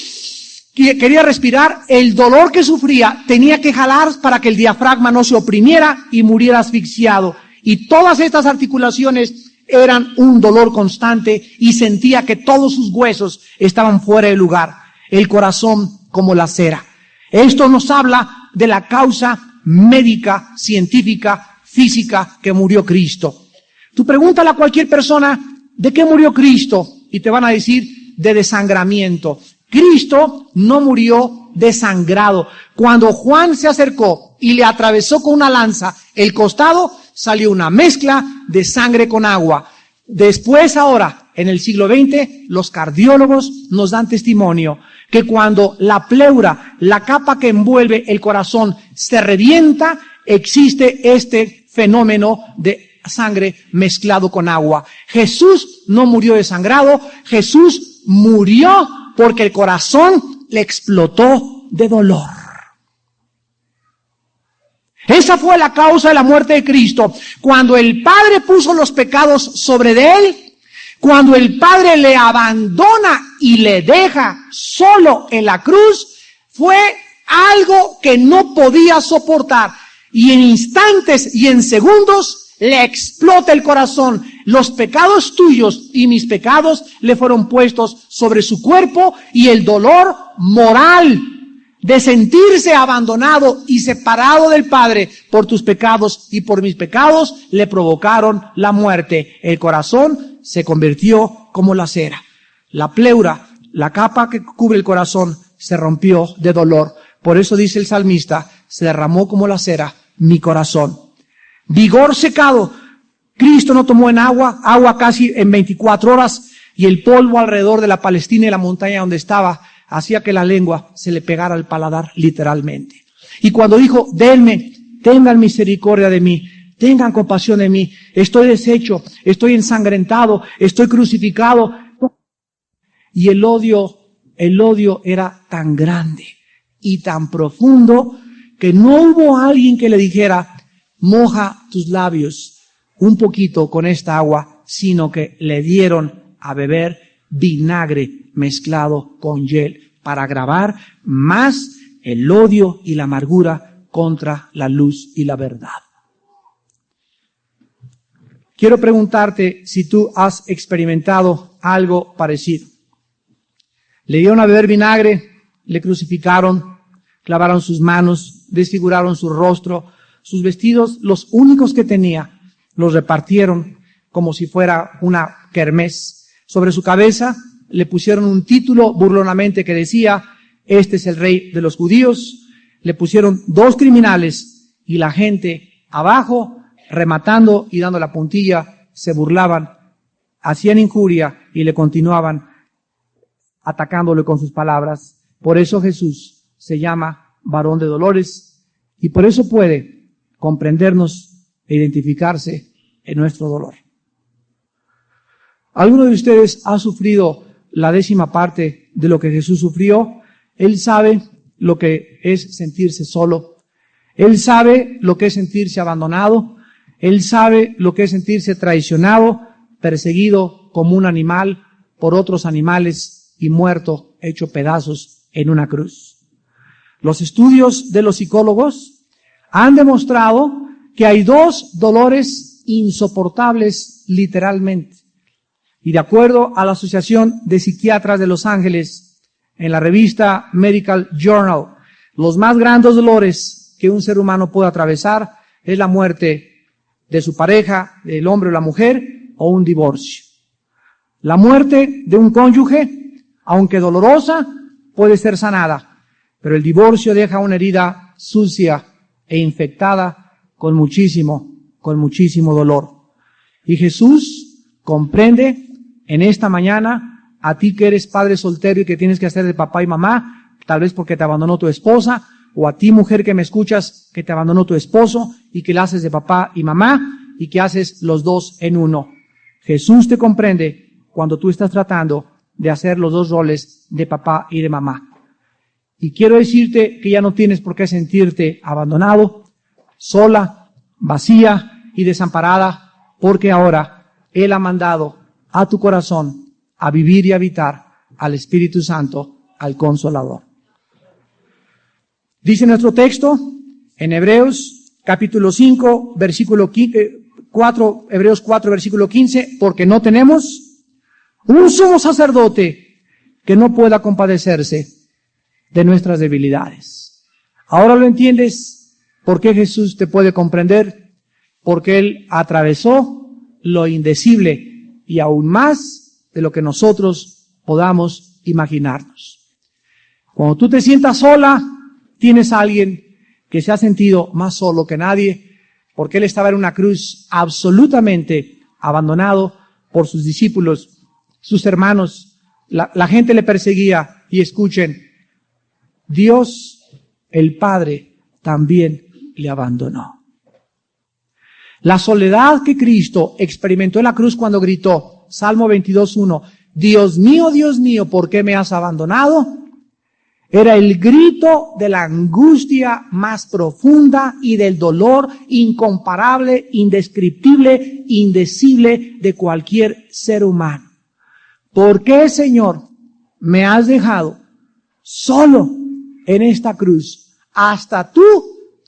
quería respirar, el dolor que sufría tenía que jalar para que el diafragma no se oprimiera y muriera asfixiado. Y todas estas articulaciones eran un dolor constante y sentía que todos sus huesos estaban fuera de lugar. El corazón como la cera. Esto nos habla de la causa médica, científica, física que murió Cristo. Tú pregúntale a cualquier persona de qué murió Cristo y te van a decir de desangramiento. Cristo no murió desangrado. Cuando Juan se acercó y le atravesó con una lanza el costado, salió una mezcla de sangre con agua. Después ahora, en el siglo XX, los cardiólogos nos dan testimonio que cuando la pleura, la capa que envuelve el corazón, se revienta, existe este fenómeno de sangre mezclado con agua. Jesús no murió desangrado, Jesús murió porque el corazón le explotó de dolor. Esa fue la causa de la muerte de Cristo. Cuando el Padre puso los pecados sobre de él, cuando el Padre le abandona y le deja solo en la cruz, fue algo que no podía soportar. Y en instantes y en segundos le explota el corazón. Los pecados tuyos y mis pecados le fueron puestos sobre su cuerpo y el dolor moral de sentirse abandonado y separado del Padre por tus pecados y por mis pecados le provocaron la muerte. El corazón se convirtió como la cera. La pleura, la capa que cubre el corazón, se rompió de dolor. Por eso dice el salmista, se derramó como la cera mi corazón. Vigor secado. Cristo no tomó en agua casi en 24 horas y el polvo alrededor de la Palestina y la montaña donde estaba hacía que la lengua se le pegara al paladar literalmente. Y cuando dijo, denme, tengan misericordia de mí, tengan compasión de mí, estoy deshecho, estoy ensangrentado, estoy crucificado. Y el odio era tan grande y tan profundo que no hubo alguien que le dijera, moja tus labios un poquito con esta agua, sino que le dieron a beber vinagre mezclado con hiel para agravar más el odio y la amargura contra la luz y la verdad. Quiero preguntarte si tú has experimentado algo parecido. Le dieron a beber vinagre, le crucificaron, clavaron sus manos, desfiguraron su rostro, sus vestidos, los únicos que tenía, los repartieron como si fuera una kermés. Sobre su cabeza le pusieron un título burlonamente que decía, este es el rey de los judíos. Le pusieron 2 criminales y la gente abajo, rematando y dando la puntilla, se burlaban, hacían injuria y le continuaban atacándole con sus palabras. Por eso Jesús se llama varón de dolores y por eso puede comprendernos e identificarse en nuestro dolor. ¿Alguno de ustedes ha sufrido la 10ª parte de lo que Jesús sufrió? Él sabe lo que es sentirse solo. Él sabe lo que es sentirse abandonado. Él sabe lo que es sentirse traicionado, perseguido como un animal por otros animales y muerto, hecho pedazos en una cruz. Los estudios de los psicólogos han demostrado que hay 2 dolores insoportables literalmente. Y de acuerdo a la Asociación de Psiquiatras de Los Ángeles, en la revista Medical Journal, los más grandes dolores que un ser humano puede atravesar es la muerte de su pareja, del hombre o la mujer, o un divorcio. La muerte de un cónyuge, aunque dolorosa, puede ser sanada, pero el divorcio deja una herida sucia e infectada con muchísimo dolor. Y Jesús, comprende en esta mañana a ti que eres padre soltero y que tienes que hacer de papá y mamá, tal vez porque te abandonó tu esposa, o a ti mujer que me escuchas que te abandonó tu esposo y que la haces de papá y mamá y que haces los dos en uno. Jesús te comprende cuando tú estás tratando de hacer los dos roles de papá y de mamá. Y quiero decirte que ya no tienes por qué sentirte abandonado, sola, vacía y desamparada, porque ahora Él ha mandado a tu corazón a vivir y habitar al Espíritu Santo, al Consolador. Dice nuestro texto en Hebreos capítulo 5, versículo 4, Hebreos 4, versículo 15, porque no tenemos un sumo sacerdote que no pueda compadecerse de nuestras debilidades. Ahora lo entiendes por qué Jesús te puede comprender, porque Él atravesó lo indecible y aún más de lo que nosotros podamos imaginarnos. Cuando tú te sientas sola, tienes a alguien que se ha sentido más solo que nadie, porque Él estaba en una cruz absolutamente abandonado por sus discípulos, sus hermanos, la gente le perseguía. Y escuchen, Dios, el Padre, también le abandonó. La soledad que Cristo experimentó en la cruz cuando gritó, Salmo 22:1, Dios mío, ¿por qué me has abandonado? Era el grito de la angustia más profunda y del dolor incomparable, indescriptible, indecible de cualquier ser humano. ¿Por qué, Señor, me has dejado solo en esta cruz? Hasta tú,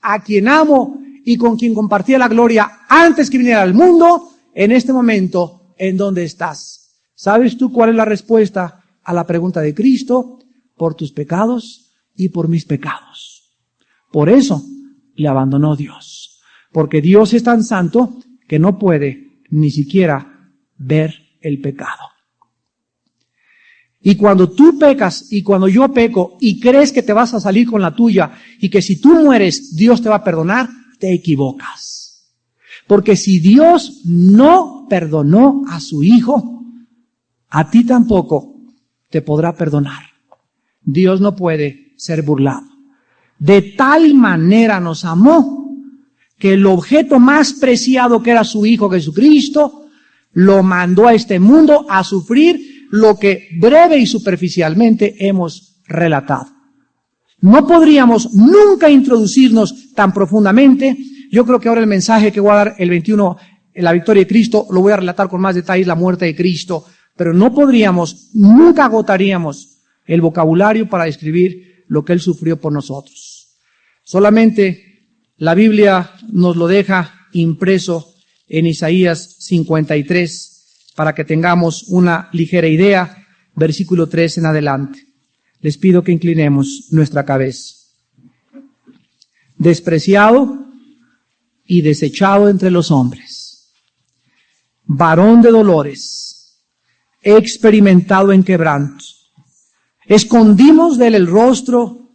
a quien amo y con quien compartía la gloria antes que viniera al mundo, en este momento, ¿en dónde estás? ¿Sabes tú cuál es la respuesta a la pregunta de Cristo? Por tus pecados y por mis pecados. Por eso le abandonó Dios. Porque Dios es tan santo que no puede ni siquiera ver el pecado. Y cuando tú pecas y cuando yo peco y crees que te vas a salir con la tuya y que si tú mueres Dios te va a perdonar, te equivocas. Porque si Dios no perdonó a su Hijo, a ti tampoco te podrá perdonar. Dios no puede ser burlado. De tal manera nos amó que el objeto más preciado que era su Hijo Jesucristo, lo mandó a este mundo a sufrir lo que breve y superficialmente hemos relatado. No podríamos nunca introducirnos tan profundamente. Yo creo que ahora el mensaje que voy a dar el 21, en la victoria de Cristo, lo voy a relatar con más detalles, la muerte de Cristo, pero no podríamos, nunca agotaríamos el vocabulario para describir lo que Él sufrió por nosotros. Solamente la Biblia nos lo deja impreso en Isaías 53, para que tengamos una ligera idea, versículo 3 en adelante. Les pido que inclinemos nuestra cabeza. Despreciado y desechado entre los hombres, varón de dolores, experimentado en quebranto. Escondimos de él el rostro,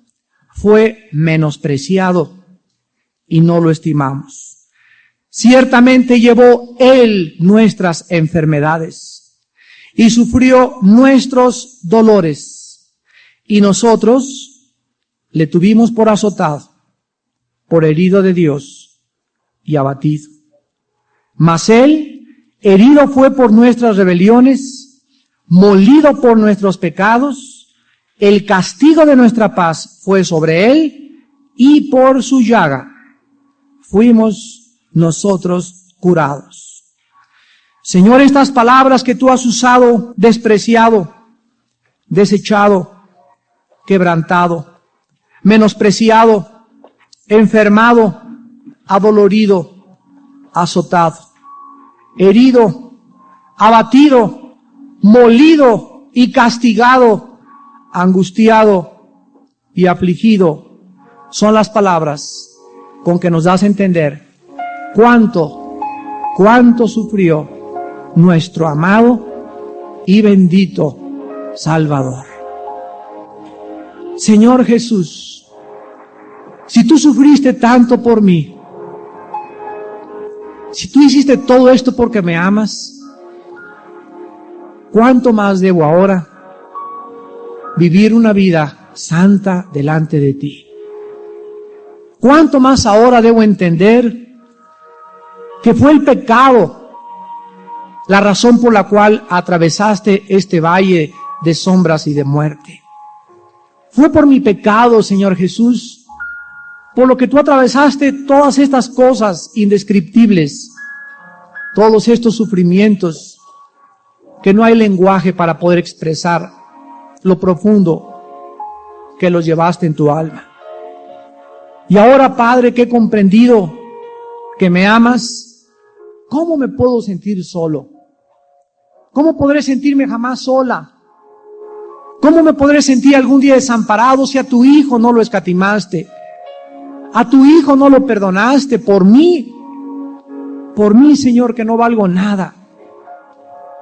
fue menospreciado y no lo estimamos. Ciertamente llevó él nuestras enfermedades y sufrió nuestros dolores, y nosotros le tuvimos por azotado, por herido de Dios y abatido. Mas él herido fue por nuestras rebeliones, molido por nuestros pecados, el castigo de nuestra paz fue sobre él, y por su llaga fuimos nosotros curados. Señor, estas palabras que tú has usado, despreciado, desechado, quebrantado, menospreciado, enfermado, adolorido, azotado, herido, abatido, molido y castigado, angustiado y afligido, son las palabras con que nos das a entender cuánto sufrió nuestro amado y bendito Salvador. Señor Jesús, si tú sufriste tanto por mí, si tú hiciste todo esto porque me amas, ¿cuánto más debo ahora vivir una vida santa delante de ti? ¿Cuánto más ahora debo entender que fue el pecado la razón por la cual atravesaste este valle de sombras y de muerte? Fue por mi pecado, Señor Jesús, por lo que tú atravesaste todas estas cosas indescriptibles, todos estos sufrimientos que no hay lenguaje para poder expresar lo profundo que los llevaste en tu alma. Y ahora, Padre, que he comprendido que me amas, ¿cómo me puedo sentir solo? ¿Cómo podré sentirme jamás sola? ¿Cómo me podré sentir algún día desamparado si a tu Hijo no lo escatimaste? A tu Hijo no lo perdonaste por mí, Señor, que no valgo nada,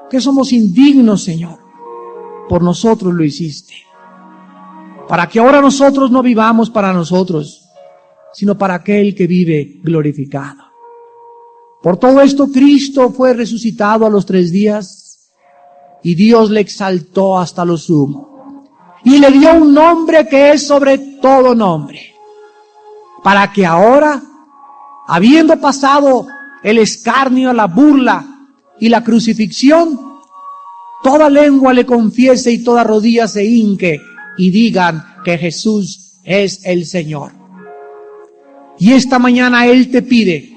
que somos indignos, Señor. Por nosotros lo hiciste, para que ahora nosotros no vivamos para nosotros, sino para aquel que vive glorificado. Por todo esto Cristo fue resucitado a los 3 días y Dios le exaltó hasta lo sumo y le dio un nombre que es sobre todo nombre, para que ahora, habiendo pasado el escarnio, la burla y la crucifixión, toda lengua le confiese y toda rodilla se hinque y digan que Jesús es el Señor. Y esta mañana Él te pide,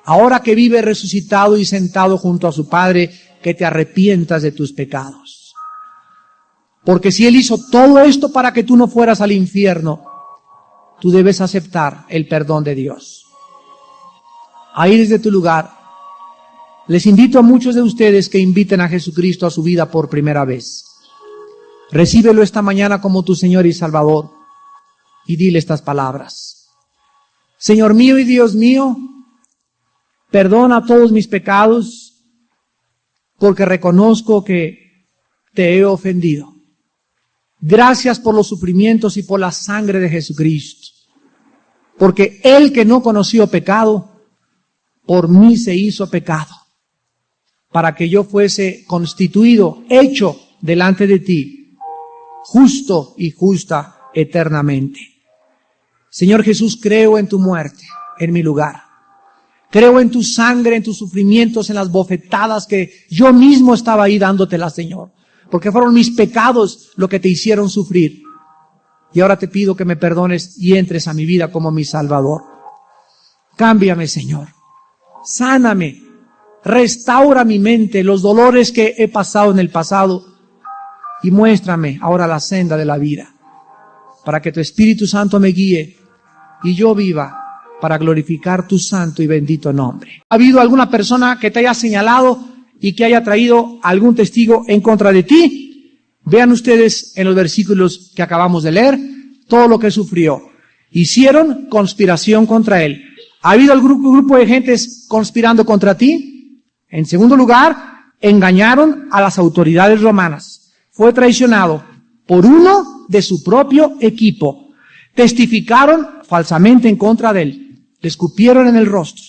ahora que vive resucitado y sentado junto a su Padre, que te arrepientas de tus pecados. Porque si Él hizo todo esto para que tú no fueras al infierno, tú debes aceptar el perdón de Dios. Ahí desde tu lugar, les invito a muchos de ustedes que inviten a Jesucristo a su vida por primera vez. Recíbelo esta mañana como tu Señor y Salvador y dile estas palabras. Señor mío y Dios mío, perdona todos mis pecados porque reconozco que te he ofendido. Gracias por los sufrimientos y por la sangre de Jesucristo, porque Él que no conoció pecado, por mí se hizo pecado, para que yo fuese constituido, hecho delante de ti, justo y justa eternamente. Señor Jesús, creo en tu muerte, en mi lugar. Creo en tu sangre, en tus sufrimientos, en las bofetadas que yo mismo estaba ahí dándotelas, Señor. Porque fueron mis pecados lo que te hicieron sufrir. Y ahora te pido que me perdones y entres a mi vida como mi Salvador. Cámbiame, Señor. Sáname. Restaura mi mente, los dolores que he pasado en el pasado. Y muéstrame ahora la senda de la vida. Para que tu Espíritu Santo me guíe y yo viva para glorificar tu santo y bendito nombre. ¿Ha habido alguna persona que te haya señalado y que haya traído algún testigo en contra de ti? Vean ustedes en los versículos que acabamos de leer todo lo que sufrió. Hicieron conspiración contra él. ¿Ha habido algún grupo de gentes conspirando contra ti? En segundo lugar, engañaron a las autoridades romanas. Fue traicionado por uno de su propio equipo. Testificaron falsamente en contra de él. Le escupieron en el rostro.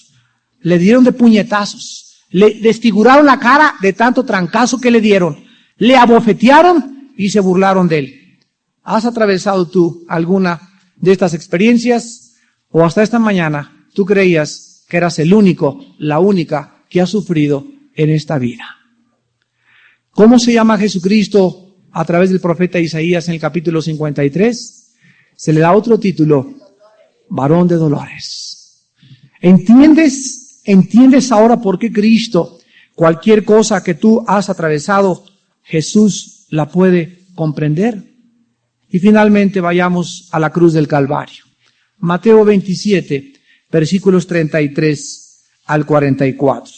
Le dieron de puñetazos. Le desfiguraron la cara de tanto trancazo que le dieron. Le abofetearon y se burlaron de él. ¿Has atravesado tú alguna de estas experiencias? ¿O hasta esta mañana tú creías que eras el único, la única que ha sufrido en esta vida? ¿Cómo se llama Jesucristo a través del profeta Isaías en el capítulo 53? Se le da otro título, varón de dolores. ¿Entiendes ahora por qué Cristo, cualquier cosa que tú has atravesado, Jesús la puede comprender? Y finalmente vayamos a la cruz del Calvario. Mateo 27, versículos 33 al 44.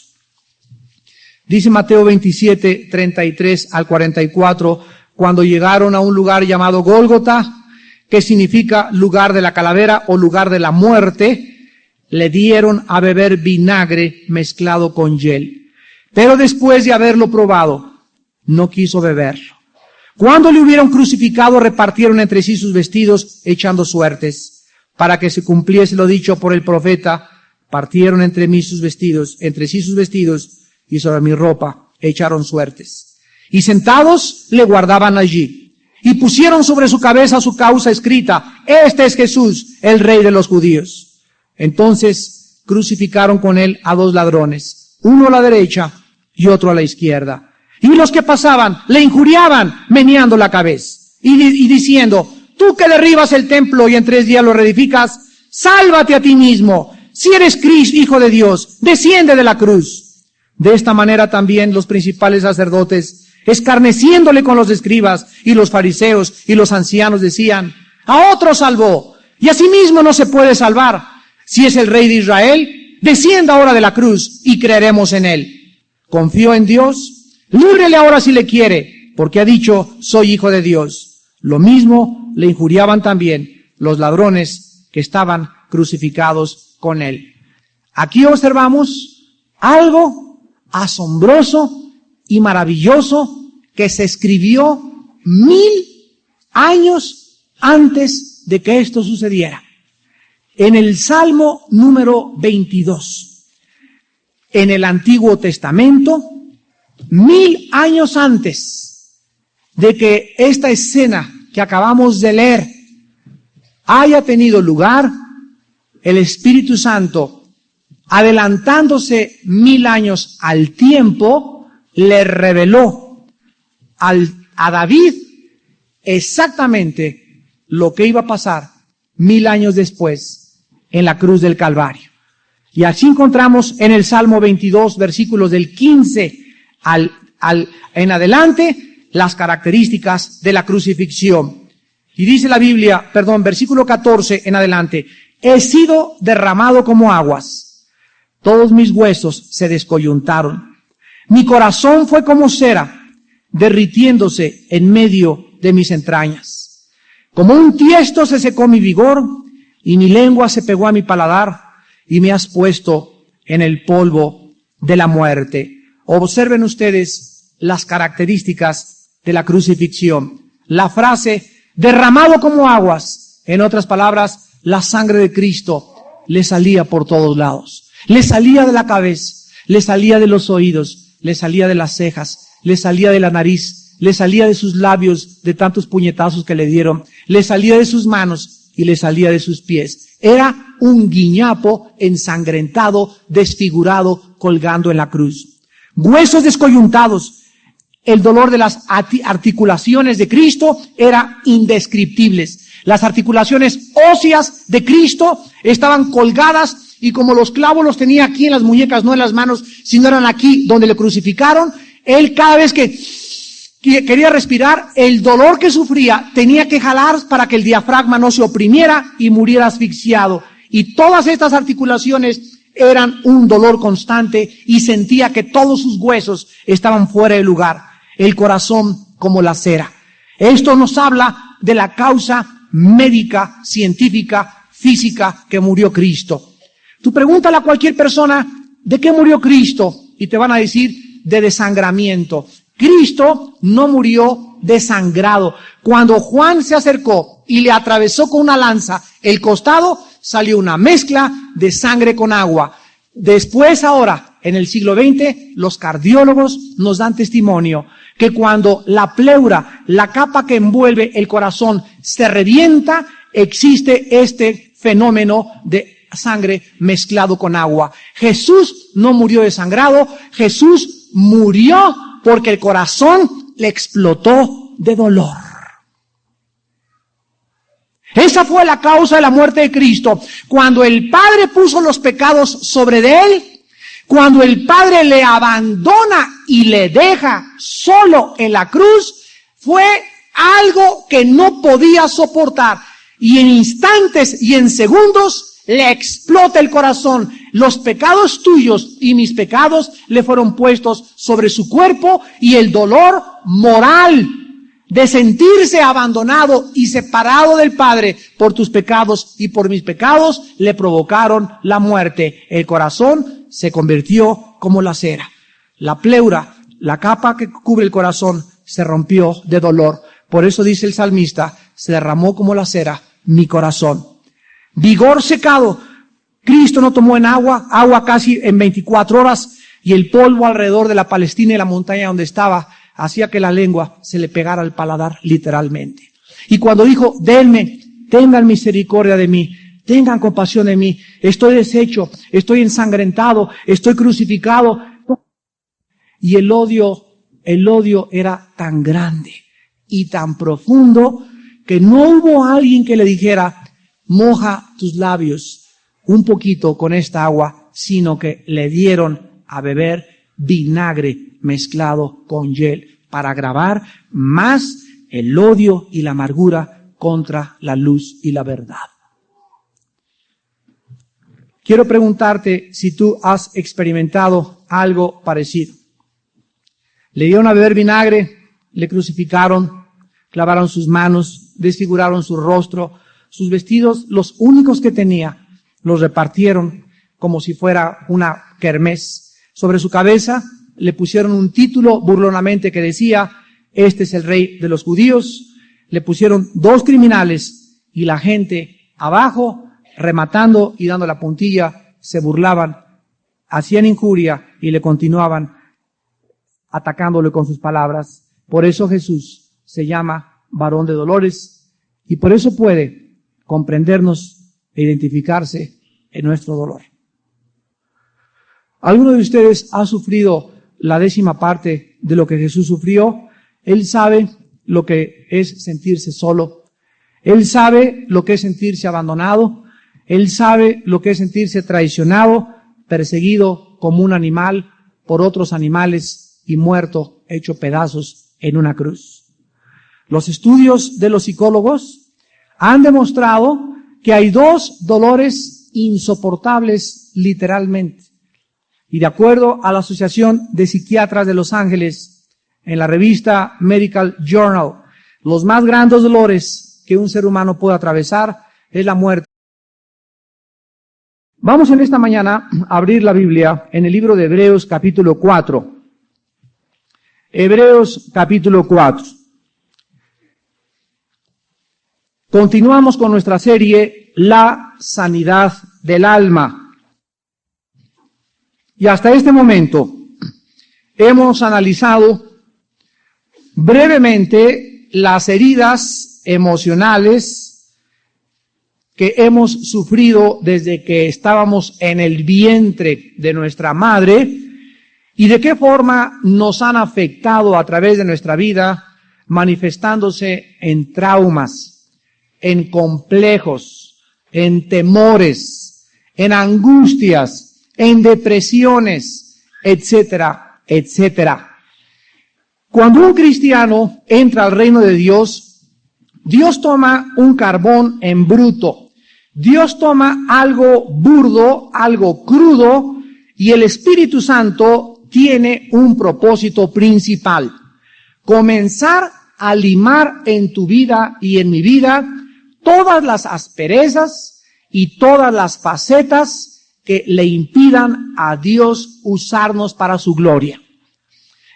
Dice Mateo 27, 33 al 44, cuando llegaron a un lugar llamado Gólgota, que significa lugar de la calavera o lugar de la muerte, le dieron a beber vinagre mezclado con hiel. Pero después de haberlo probado, no quiso beberlo. Cuando le hubieron crucificado, repartieron entre sí sus vestidos, echando suertes, para que se cumpliese lo dicho por el profeta. Partieron entre sí sus vestidos, y sobre mi ropa echaron suertes. y sentados le guardaban allí. Y pusieron sobre su cabeza su causa escrita: Este es Jesús, el Rey de los judíos. Entonces crucificaron con él a 2 ladrones, uno a la derecha y otro a la izquierda. Y los que pasaban le injuriaban, meneando la cabeza y diciendo: Tú que derribas el templo y en 3 días lo reedificas, sálvate a ti mismo. Si eres Cristo, Hijo de Dios, desciende de la cruz. De esta manera también los principales sacerdotes, escarneciéndole con los escribas y los fariseos y los ancianos, decían: A otro salvó, y a sí mismo no se puede salvar. Si es el Rey de Israel, descienda ahora de la cruz y creeremos en él. Confió en Dios, líbrele ahora si le quiere, porque ha dicho: Soy hijo de Dios. Lo mismo le injuriaban también los ladrones que estaban crucificados con él. Aquí observamos algo asombroso y maravilloso que se escribió 1000 años antes de que esto sucediera. En el Salmo número 22, en el Antiguo Testamento, 1000 años antes de que esta escena que acabamos de leer haya tenido lugar, el Espíritu Santo, adelantándose 1000 años al tiempo, le reveló a David exactamente lo que iba a pasar 1000 años después en la cruz del Calvario. Y así encontramos en el Salmo 22, versículos del 15 en adelante, las características de la crucifixión. Y dice la Biblia, versículo 14 en adelante: He sido derramado como aguas, todos mis huesos se descoyuntaron, mi corazón fue como cera, derritiéndose en medio de mis entrañas. Como un tiesto se secó mi vigor, y mi lengua se pegó a mi paladar, y me has puesto en el polvo de la muerte. Observen ustedes las características de la crucifixión. La frase derramado como aguas, en otras palabras, la sangre de Cristo le salía por todos lados. Le salía de la cabeza, le salía de los oídos, le salía de las cejas, le salía de la nariz, le salía de sus labios de tantos puñetazos que le dieron, le salía de sus manos y le salía de sus pies. Era un guiñapo ensangrentado, desfigurado, colgando en la cruz. Huesos descoyuntados. El dolor de las articulaciones de Cristo era indescriptible. Las articulaciones óseas de Cristo estaban colgadas y como los clavos los tenía aquí en las muñecas, no en las manos, sino eran aquí donde le crucificaron, él cada vez que quería respirar, el dolor que sufría tenía que jalar para que el diafragma no se oprimiera y muriera asfixiado. Y todas estas articulaciones eran un dolor constante y sentía que todos sus huesos estaban fuera de lugar. El corazón como la cera. Esto nos habla de la causa médica, científica, física que murió Cristo. Tú pregúntale a cualquier persona, ¿de qué murió Cristo? Y te van a decir, de desangramiento. Cristo no murió desangrado. Cuando Juan se acercó y le atravesó con una lanza el costado, salió una mezcla de sangre con agua. Después, ahora, en el siglo XX, los cardiólogos nos dan testimonio que cuando la pleura, la capa que envuelve el corazón, se revienta, existe este fenómeno de sangre mezclado con agua. Jesús no murió desangrado, Jesús murió porque el corazón le explotó de dolor. Esa fue la causa de la muerte de Cristo. Cuando el Padre puso los pecados sobre de él, cuando el Padre le abandona y le deja solo en la cruz, fue algo que no podía soportar. Y en instantes y en segundos le explota el corazón. Los pecados tuyos y mis pecados le fueron puestos sobre su cuerpo y el dolor moral de sentirse abandonado y separado del Padre por tus pecados y por mis pecados le provocaron la muerte. El corazón se convirtió como la cera. La pleura, la capa que cubre el corazón, se rompió de dolor. Por eso dice el salmista, se derramó como la cera mi corazón. Vigor secado. Cristo no tomó en agua casi en 24 horas, y el polvo alrededor de la Palestina y la montaña donde estaba hacía que la lengua se le pegara al paladar literalmente. Y cuando dijo, tengan misericordia de mí, tengan compasión de mí, estoy deshecho, estoy ensangrentado, estoy crucificado. Y el odio era tan grande y tan profundo que no hubo alguien que le dijera, moja tus labios un poquito con esta agua, sino que le dieron a beber vinagre mezclado con hiel para agravar más el odio y la amargura contra la luz y la verdad. Quiero preguntarte si tú has experimentado algo parecido. Le dieron a beber vinagre, le crucificaron, clavaron sus manos, desfiguraron su rostro, sus vestidos, los únicos que tenía, los repartieron como si fuera una kermés. Sobre su cabeza le pusieron un título burlonamente que decía, este es el rey de los judíos. Le pusieron 2 criminales y la gente abajo, rematando y dando la puntilla, se burlaban, hacían injuria y le continuaban atacándole con sus palabras. Por eso Jesús se llama varón de dolores y por eso puede comprendernos e identificarse en nuestro dolor. ¿Alguno de ustedes ha sufrido la 10ª parte de lo que Jesús sufrió? Él sabe lo que es sentirse solo. Él sabe lo que es sentirse abandonado. Él sabe lo que es sentirse traicionado, perseguido como un animal por otros animales y muerto, hecho pedazos en una cruz. Los estudios de los psicólogos han demostrado que hay 2 dolores insoportables literalmente. Y de acuerdo a la Asociación de Psiquiatras de Los Ángeles, en la revista Medical Journal, los más grandes dolores que un ser humano puede atravesar es la muerte. Vamos en esta mañana a abrir la Biblia en el libro de Hebreos capítulo 4. Hebreos capítulo 4. Continuamos con nuestra serie La sanidad del alma. Y hasta este momento hemos analizado brevemente las heridas emocionales que hemos sufrido desde que estábamos en el vientre de nuestra madre y de qué forma nos han afectado a través de nuestra vida, manifestándose en traumas, en complejos, en temores, en angustias, en depresiones, etcétera, etcétera. Cuando un cristiano entra al reino de Dios, Dios toma un carbón en bruto. Dios toma algo burdo, algo crudo, y el Espíritu Santo tiene un propósito principal. Comenzar a limar en tu vida y en mi vida todas las asperezas y todas las facetas que le impidan a Dios usarnos para su gloria.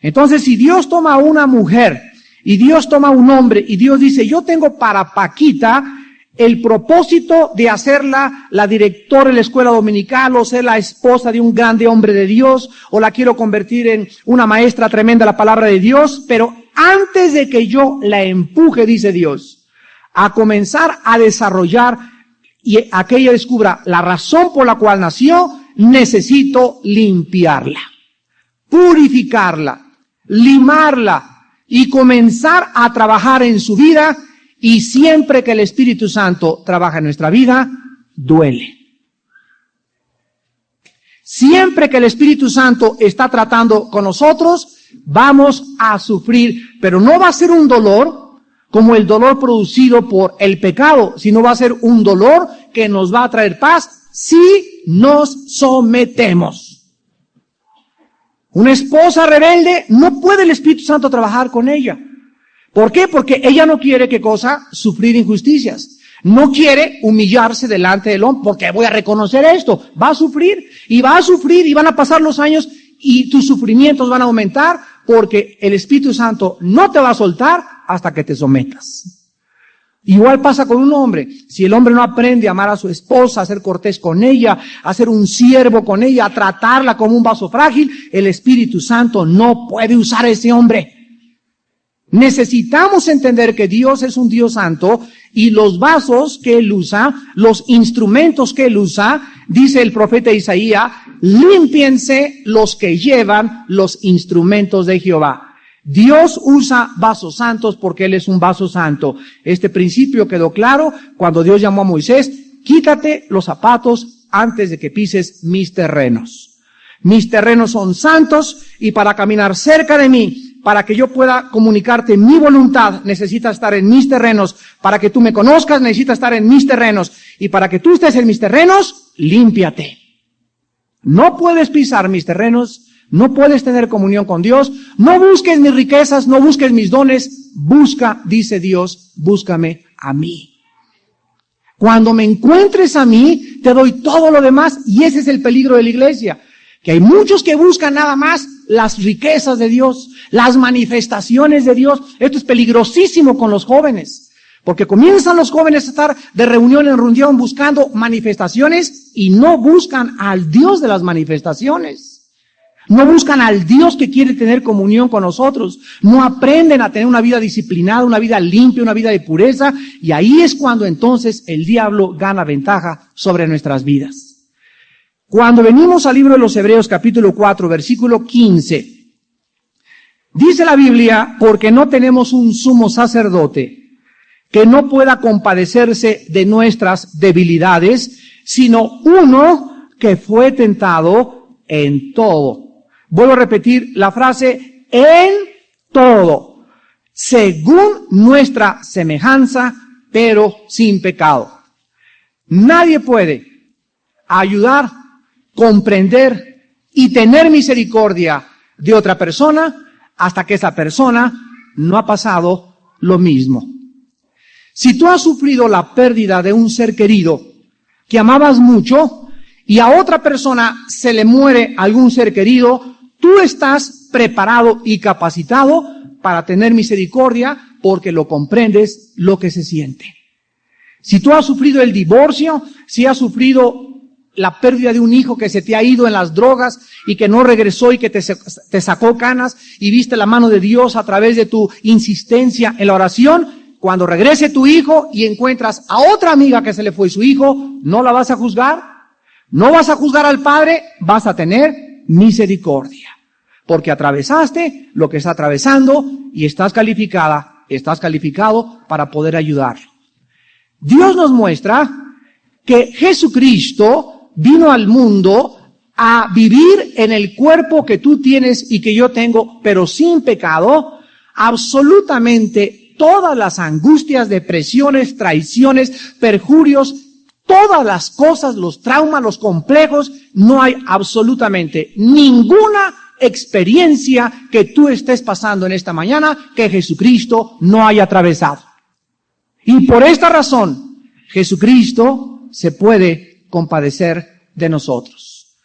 Entonces, si Dios toma a una mujer y Dios toma a un hombre y Dios dice, yo tengo para Paquita el propósito de hacerla la directora de la escuela dominical o ser la esposa de un grande hombre de Dios o la quiero convertir en una maestra tremenda de la palabra de Dios, pero antes de que yo la empuje, dice Dios, a comenzar a desarrollar y a que ella descubra la razón por la cual nació, necesito limpiarla, purificarla, limarla y comenzar a trabajar en su vida. Y siempre que el Espíritu Santo trabaja en nuestra vida, duele. Siempre que el Espíritu Santo está tratando con nosotros, vamos a sufrir, pero no va a ser un dolor como el dolor producido por el pecado, sino va a ser un dolor que nos va a traer paz si nos sometemos. Una esposa rebelde, no puede el Espíritu Santo trabajar con ella. ¿Por qué? Porque ella no quiere, ¿qué cosa? Sufrir injusticias. No quiere humillarse delante del hombre, porque voy a reconocer esto. Va a sufrir y van a pasar los años y tus sufrimientos van a aumentar porque el Espíritu Santo no te va a soltar hasta que te sometas. Igual pasa con un hombre. Si el hombre no aprende a amar a su esposa, a ser cortés con ella, a ser un siervo con ella, a tratarla como un vaso frágil, el Espíritu Santo no puede usar a ese hombre. Necesitamos entender que Dios es un Dios santo y los vasos que Él usa, los instrumentos que Él usa, dice el profeta Isaías, límpiense los que llevan los instrumentos de Jehová. Dios usa vasos santos porque Él es un vaso santo. Este principio quedó claro cuando Dios llamó a Moisés, quítate los zapatos antes de que pises mis terrenos. Mis terrenos son santos y para caminar cerca de mí, para que yo pueda comunicarte mi voluntad, necesitas estar en mis terrenos. Para que tú me conozcas, necesitas estar en mis terrenos. Y para que tú estés en mis terrenos, límpiate. No puedes pisar mis terrenos, no puedes tener comunión con Dios, no busques mis riquezas, no busques mis dones, busca, dice Dios, búscame a mí. Cuando me encuentres a mí, te doy todo lo demás, y ese es el peligro de la iglesia. Que hay muchos que buscan nada más las riquezas de Dios, las manifestaciones de Dios. Esto es peligrosísimo con los jóvenes, porque comienzan los jóvenes a estar de reunión en reunión buscando manifestaciones y no buscan al Dios de las manifestaciones. No buscan al Dios que quiere tener comunión con nosotros. No aprenden a tener una vida disciplinada, una vida limpia, una vida de pureza, y ahí es cuando entonces el diablo gana ventaja sobre nuestras vidas. Cuando venimos al libro de los Hebreos capítulo 4, versículo 15, dice la Biblia, porque no tenemos un sumo sacerdote que no pueda compadecerse de nuestras debilidades, sino uno que fue tentado en todo. Vuelvo a repetir la frase, en todo, según nuestra semejanza, pero sin pecado. Nadie puede ayudar, comprender y tener misericordia de otra persona hasta que esa persona no ha pasado lo mismo. Si tú has sufrido la pérdida de un ser querido que amabas mucho y a otra persona se le muere algún ser querido, tú estás preparado y capacitado para tener misericordia porque lo comprendes lo que se siente. Si tú has sufrido el divorcio, si has sufrido la pérdida de un hijo que se te ha ido en las drogas y que no regresó y que te sacó canas y viste la mano de Dios a través de tu insistencia en la oración, cuando regrese tu hijo y encuentras a otra amiga que se le fue su hijo, ¿no la vas a juzgar? No vas a juzgar al padre, vas a tener misericordia. Porque atravesaste lo que está atravesando y estás calificado para poder ayudarlo. Dios nos muestra que Jesucristo vino al mundo a vivir en el cuerpo que tú tienes y que yo tengo, pero sin pecado, absolutamente todas las angustias, depresiones, traiciones, perjurios, todas las cosas, los traumas, los complejos, no hay absolutamente ninguna experiencia que tú estés pasando en esta mañana que Jesucristo no haya atravesado. Y por esta razón, Jesucristo se puede compadecer de nosotros.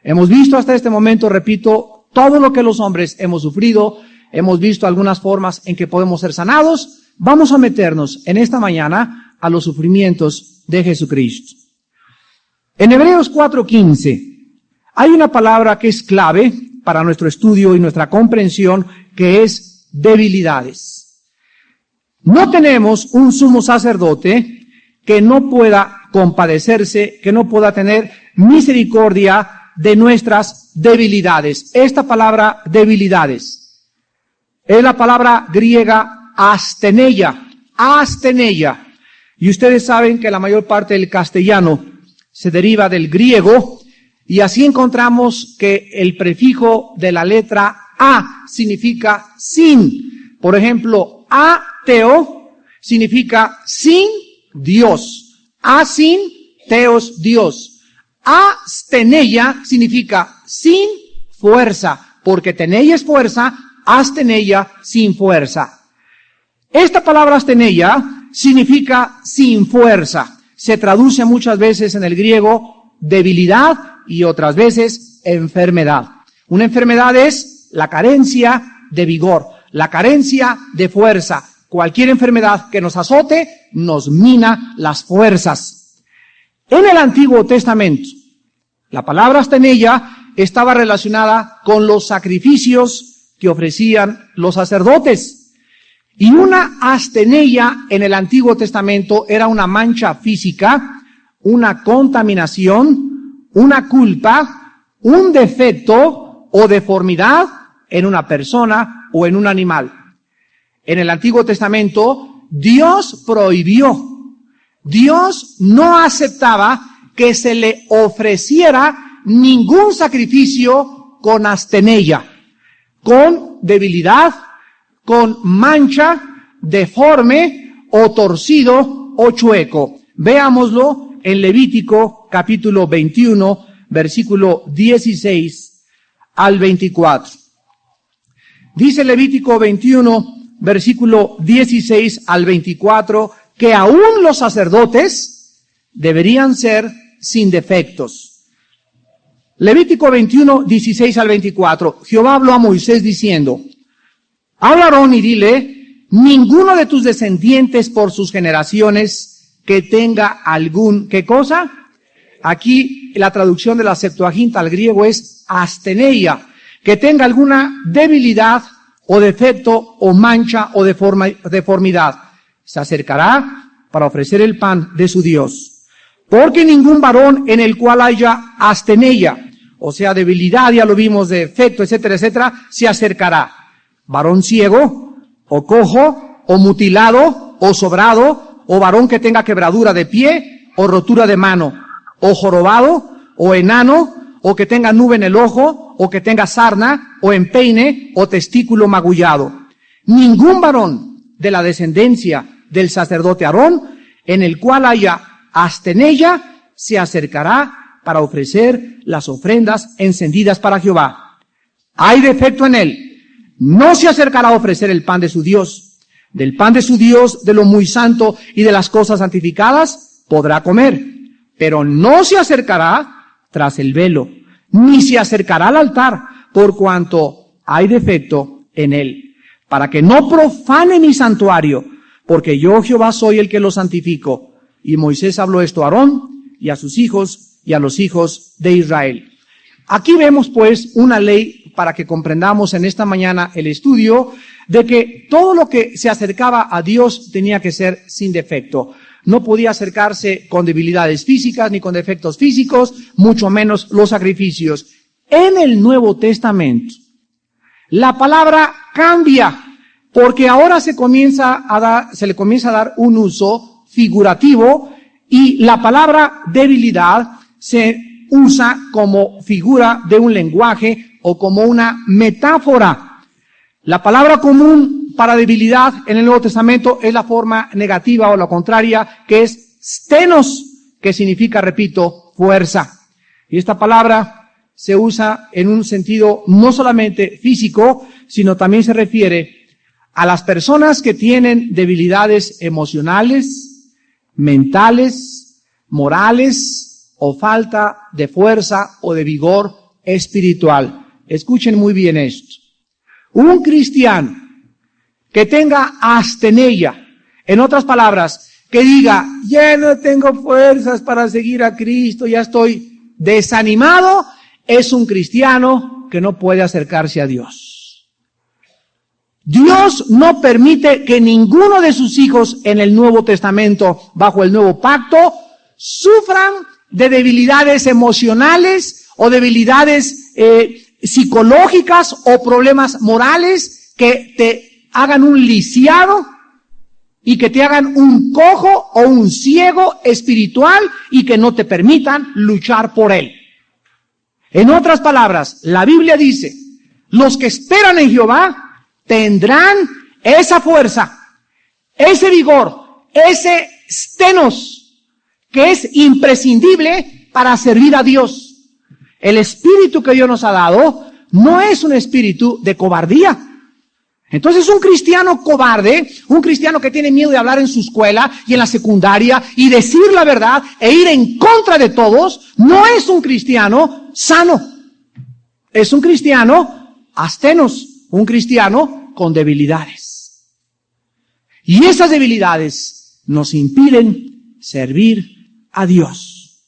Hemos visto hasta este momento, repito, todo lo que los hombres hemos sufrido, hemos visto algunas formas en que podemos ser sanados. Vamos a meternos en esta mañana a los sufrimientos de Jesucristo. En Hebreos 4:15 hay una palabra que es clave para nuestro estudio y nuestra comprensión, que es debilidades. No tenemos un sumo sacerdote que no pueda compadecerse, que no pueda tener misericordia de nuestras debilidades. Esta palabra debilidades es la palabra griega asteneia, asteneia. Y ustedes saben que la mayor parte del castellano se deriva del griego, y así encontramos que el prefijo de la letra A significa sin. Por ejemplo, ateo significa sin Dios. Asin, teos, Dios. Asteneia significa sin fuerza, porque teneia es fuerza, asteneia sin fuerza. Esta palabra asteneia significa sin fuerza. Se traduce muchas veces en el griego debilidad y otras veces enfermedad. Una enfermedad es la carencia de vigor, la carencia de fuerza. Cualquier enfermedad que nos azote nos mina las fuerzas. En el Antiguo Testamento, la palabra asteneia estaba relacionada con los sacrificios que ofrecían los sacerdotes. Y una astenella en el Antiguo Testamento era una mancha física, una contaminación, una culpa, un defecto o deformidad en una persona o en un animal. En el Antiguo Testamento, Dios prohibió, Dios no aceptaba que se le ofreciera ningún sacrificio con astenella, con debilidad, con mancha, deforme o torcido o chueco. Veámoslo en Levítico capítulo 21, versículo 16 al 24. Dice Levítico 21, versículo 16 al 24, que aún los sacerdotes deberían ser sin defectos. Levítico 21, 16 al 24. Jehová habló a Moisés diciendo: habla a Aarón y dile, ninguno de tus descendientes por sus generaciones que tenga algún, ¿qué cosa? Aquí la traducción de la Septuaginta al griego es asteneia, que tenga alguna debilidad o defecto o mancha o deformidad. Se acercará para ofrecer el pan de su Dios. Porque ningún varón en el cual haya asteneia, o sea, debilidad, ya lo vimos, defecto, etcétera, etcétera, se acercará. Varón ciego, o cojo, o mutilado, o sobrado, o varón que tenga quebradura de pie, o rotura de mano, o jorobado, o enano, o que tenga nube en el ojo, o que tenga sarna, o empeine, o testículo magullado. Ningún varón de la descendencia del sacerdote Aarón, en el cual haya astenella, se acercará para ofrecer las ofrendas encendidas para Jehová. Hay defecto en él, no se acercará a ofrecer el pan de su Dios. Del pan de su Dios, de lo muy santo y de las cosas santificadas, podrá comer, pero no se acercará tras el velo, ni se acercará al altar, por cuanto hay defecto en él, para que no profane mi santuario, porque yo Jehová soy el que lo santifico. Y Moisés habló esto a Aarón y a sus hijos y a los hijos de Israel. Aquí vemos pues una ley para que comprendamos en esta mañana el estudio de que todo lo que se acercaba a Dios tenía que ser sin defecto. No podía acercarse con debilidades físicas ni con defectos físicos, mucho menos los sacrificios. En el Nuevo Testamento, la palabra cambia, porque ahora se le comienza a dar un uso figurativo y la palabra debilidad se usa como figura de un lenguaje o como una metáfora. La palabra común para debilidad en el Nuevo Testamento es la forma negativa o la contraria, que es stenos, que significa, repito, fuerza. Y esta palabra se usa en un sentido no solamente físico, sino también se refiere a las personas que tienen debilidades emocionales, mentales, morales o falta de fuerza o de vigor espiritual. Escuchen muy bien esto. Un cristiano que tenga astenella, en otras palabras, que diga, ya no tengo fuerzas para seguir a Cristo, ya estoy desanimado, es un cristiano que no puede acercarse a Dios. Dios no permite que ninguno de sus hijos en el Nuevo Testamento, bajo el nuevo pacto, sufran de debilidades emocionales o debilidades psicológicas o problemas morales que te hagan un lisiado y que te hagan un cojo o un ciego espiritual y que no te permitan luchar por él. En otras palabras, la Biblia dice, los que esperan en Jehová tendrán esa fuerza, ese vigor, ese stenos, que es imprescindible para servir a Dios. El espíritu que Dios nos ha dado no es un espíritu de cobardía. Entonces un cristiano cobarde, un cristiano que tiene miedo de hablar en su escuela y en la secundaria y decir la verdad e ir en contra de todos, no es un cristiano sano. Es un cristiano astenos. Un cristiano con debilidades. Y esas debilidades nos impiden servir a Dios.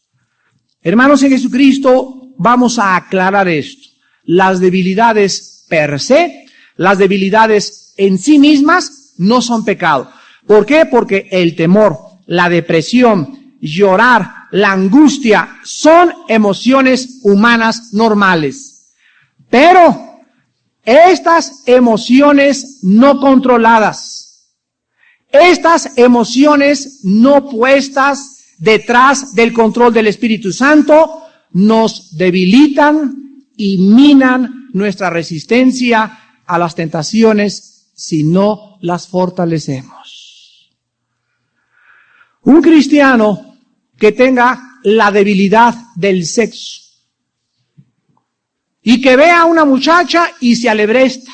Hermanos en Jesucristo, vamos a aclarar esto. Las debilidades per se, las debilidades en sí mismas, no son pecado. ¿Por qué? Porque el temor, la depresión, llorar, la angustia son emociones humanas normales. Pero estas emociones no controladas, estas emociones no puestas detrás del control del Espíritu Santo, nos debilitan y minan nuestra resistencia a las tentaciones si no las fortalecemos. Un cristiano que tenga la debilidad del sexo y que vea a una muchacha y se alebresta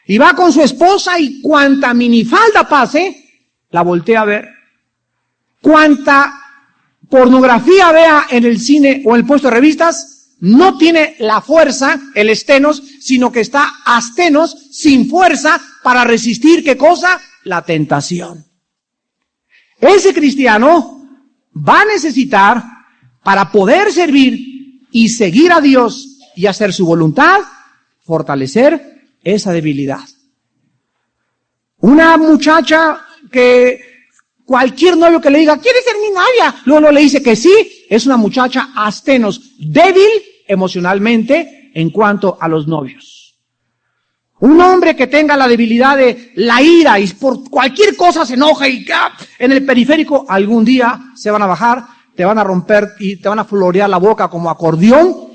y va con su esposa y cuanta minifalda pase, la voltea a ver. Cuanta pornografía vea en el cine o en el puesto de revistas, no tiene la fuerza, el estenos, sino que está astenos, sin fuerza, para resistir, ¿qué cosa? La tentación. Ese cristiano va a necesitar, para poder servir y seguir a Dios y hacer su voluntad, fortalecer esa debilidad. Una muchacha que cualquier novio que le diga, ¿quieres ser mi novia? Luego le dice que sí, es una muchacha astenos, débil emocionalmente en cuanto a los novios. Un hombre que tenga la debilidad de la ira y por cualquier cosa se enoja y en el periférico algún día se van a bajar, te van a romper y te van a florear la boca como acordeón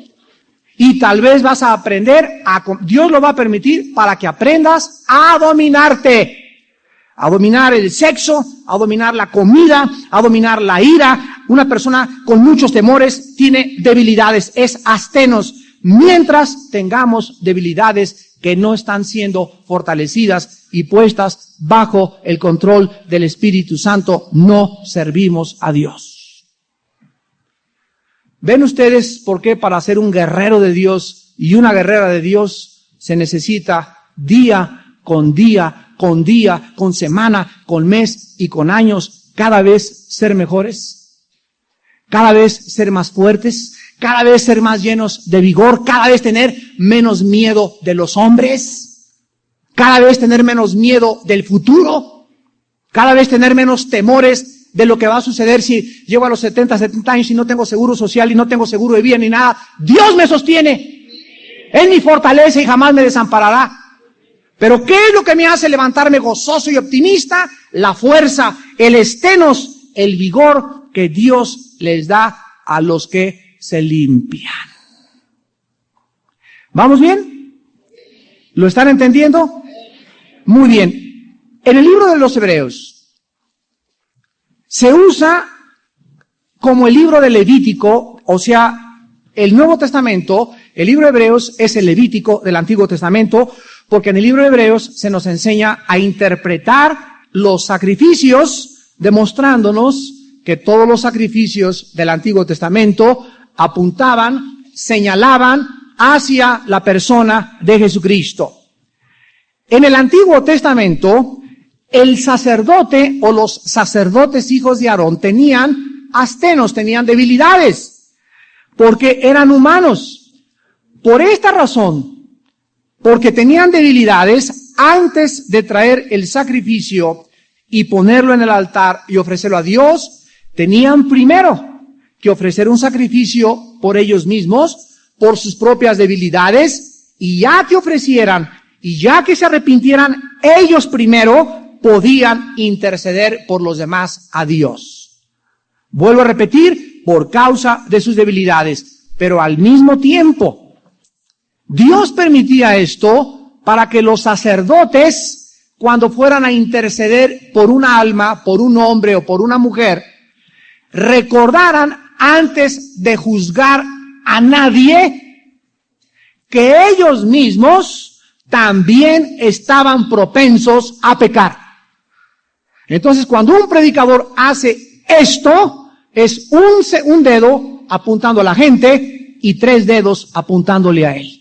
y tal vez vas a aprender, Dios lo va a permitir para que aprendas a dominarte. A dominar el sexo, a dominar la comida, a dominar la ira. Una persona con muchos temores tiene debilidades, es astenos. Mientras tengamos debilidades que no están siendo fortalecidas y puestas bajo el control del Espíritu Santo, no servimos a Dios. ¿Ven ustedes por qué para ser un guerrero de Dios y una guerrera de Dios se necesita día, con semana, con mes y con años, cada vez ser mejores? Cada vez ser más fuertes, cada vez ser más llenos de vigor, cada vez tener menos miedo de los hombres, cada vez tener menos miedo del futuro, cada vez tener menos temores de lo que va a suceder si llego a los 70 años y no tengo seguro social y no tengo seguro de vida ni nada. Dios me sostiene, Él me fortalece y jamás me desamparará. Pero ¿qué es lo que me hace levantarme gozoso y optimista? La fuerza, el estenos, el vigor que Dios les da a los que se limpian. ¿Vamos bien? ¿Lo están entendiendo? Muy bien. En el libro de los Hebreos se usa como el libro de Levítico, o sea, el Nuevo Testamento, el libro de Hebreos es el Levítico del Antiguo Testamento, porque en el libro de Hebreos se nos enseña a interpretar los sacrificios, demostrándonos que todos los sacrificios del Antiguo Testamento apuntaban, señalaban hacia la persona de Jesucristo. En el Antiguo Testamento, el sacerdote o los sacerdotes hijos de Aarón tenían astenos, tenían debilidades, porque eran humanos. Por esta razón, porque tenían debilidades, antes de traer el sacrificio y ponerlo en el altar y ofrecerlo a Dios, tenían primero que ofrecer un sacrificio por ellos mismos, por sus propias debilidades, y ya que ofrecieran, y ya que se arrepintieran ellos primero, podían interceder por los demás a Dios. Vuelvo a repetir, por causa de sus debilidades, pero al mismo tiempo, Dios permitía esto para que los sacerdotes, cuando fueran a interceder por una alma, por un hombre o por una mujer, recordaran antes de juzgar a nadie que ellos mismos también estaban propensos a pecar. Entonces, cuando un predicador hace esto, es un dedo apuntando a la gente y 3 dedos apuntándole a él.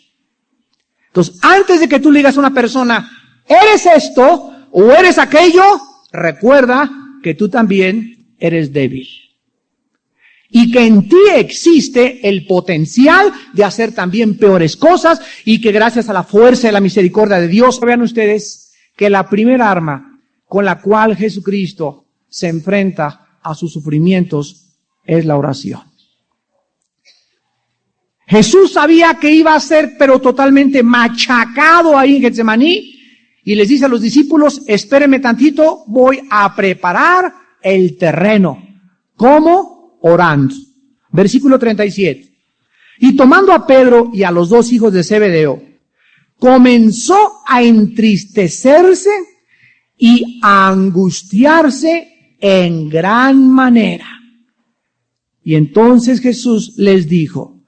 Entonces, antes de que tú le digas a una persona, eres esto o eres aquello, recuerda que tú también eres débil. Y que en ti existe el potencial de hacer también peores cosas y que gracias a la fuerza y la misericordia de Dios, vean ustedes que la primera arma con la cual Jesucristo se enfrenta a sus sufrimientos es la oración. Jesús sabía que iba a ser pero totalmente machacado ahí en Getsemaní y les dice a los discípulos, espérenme tantito, voy a preparar el terreno. ¿Cómo? Orando. Versículo 37. Y tomando a Pedro y a los dos hijos de Zebedeo, comenzó a entristecerse y a angustiarse en gran manera. Y entonces Jesús les dijo,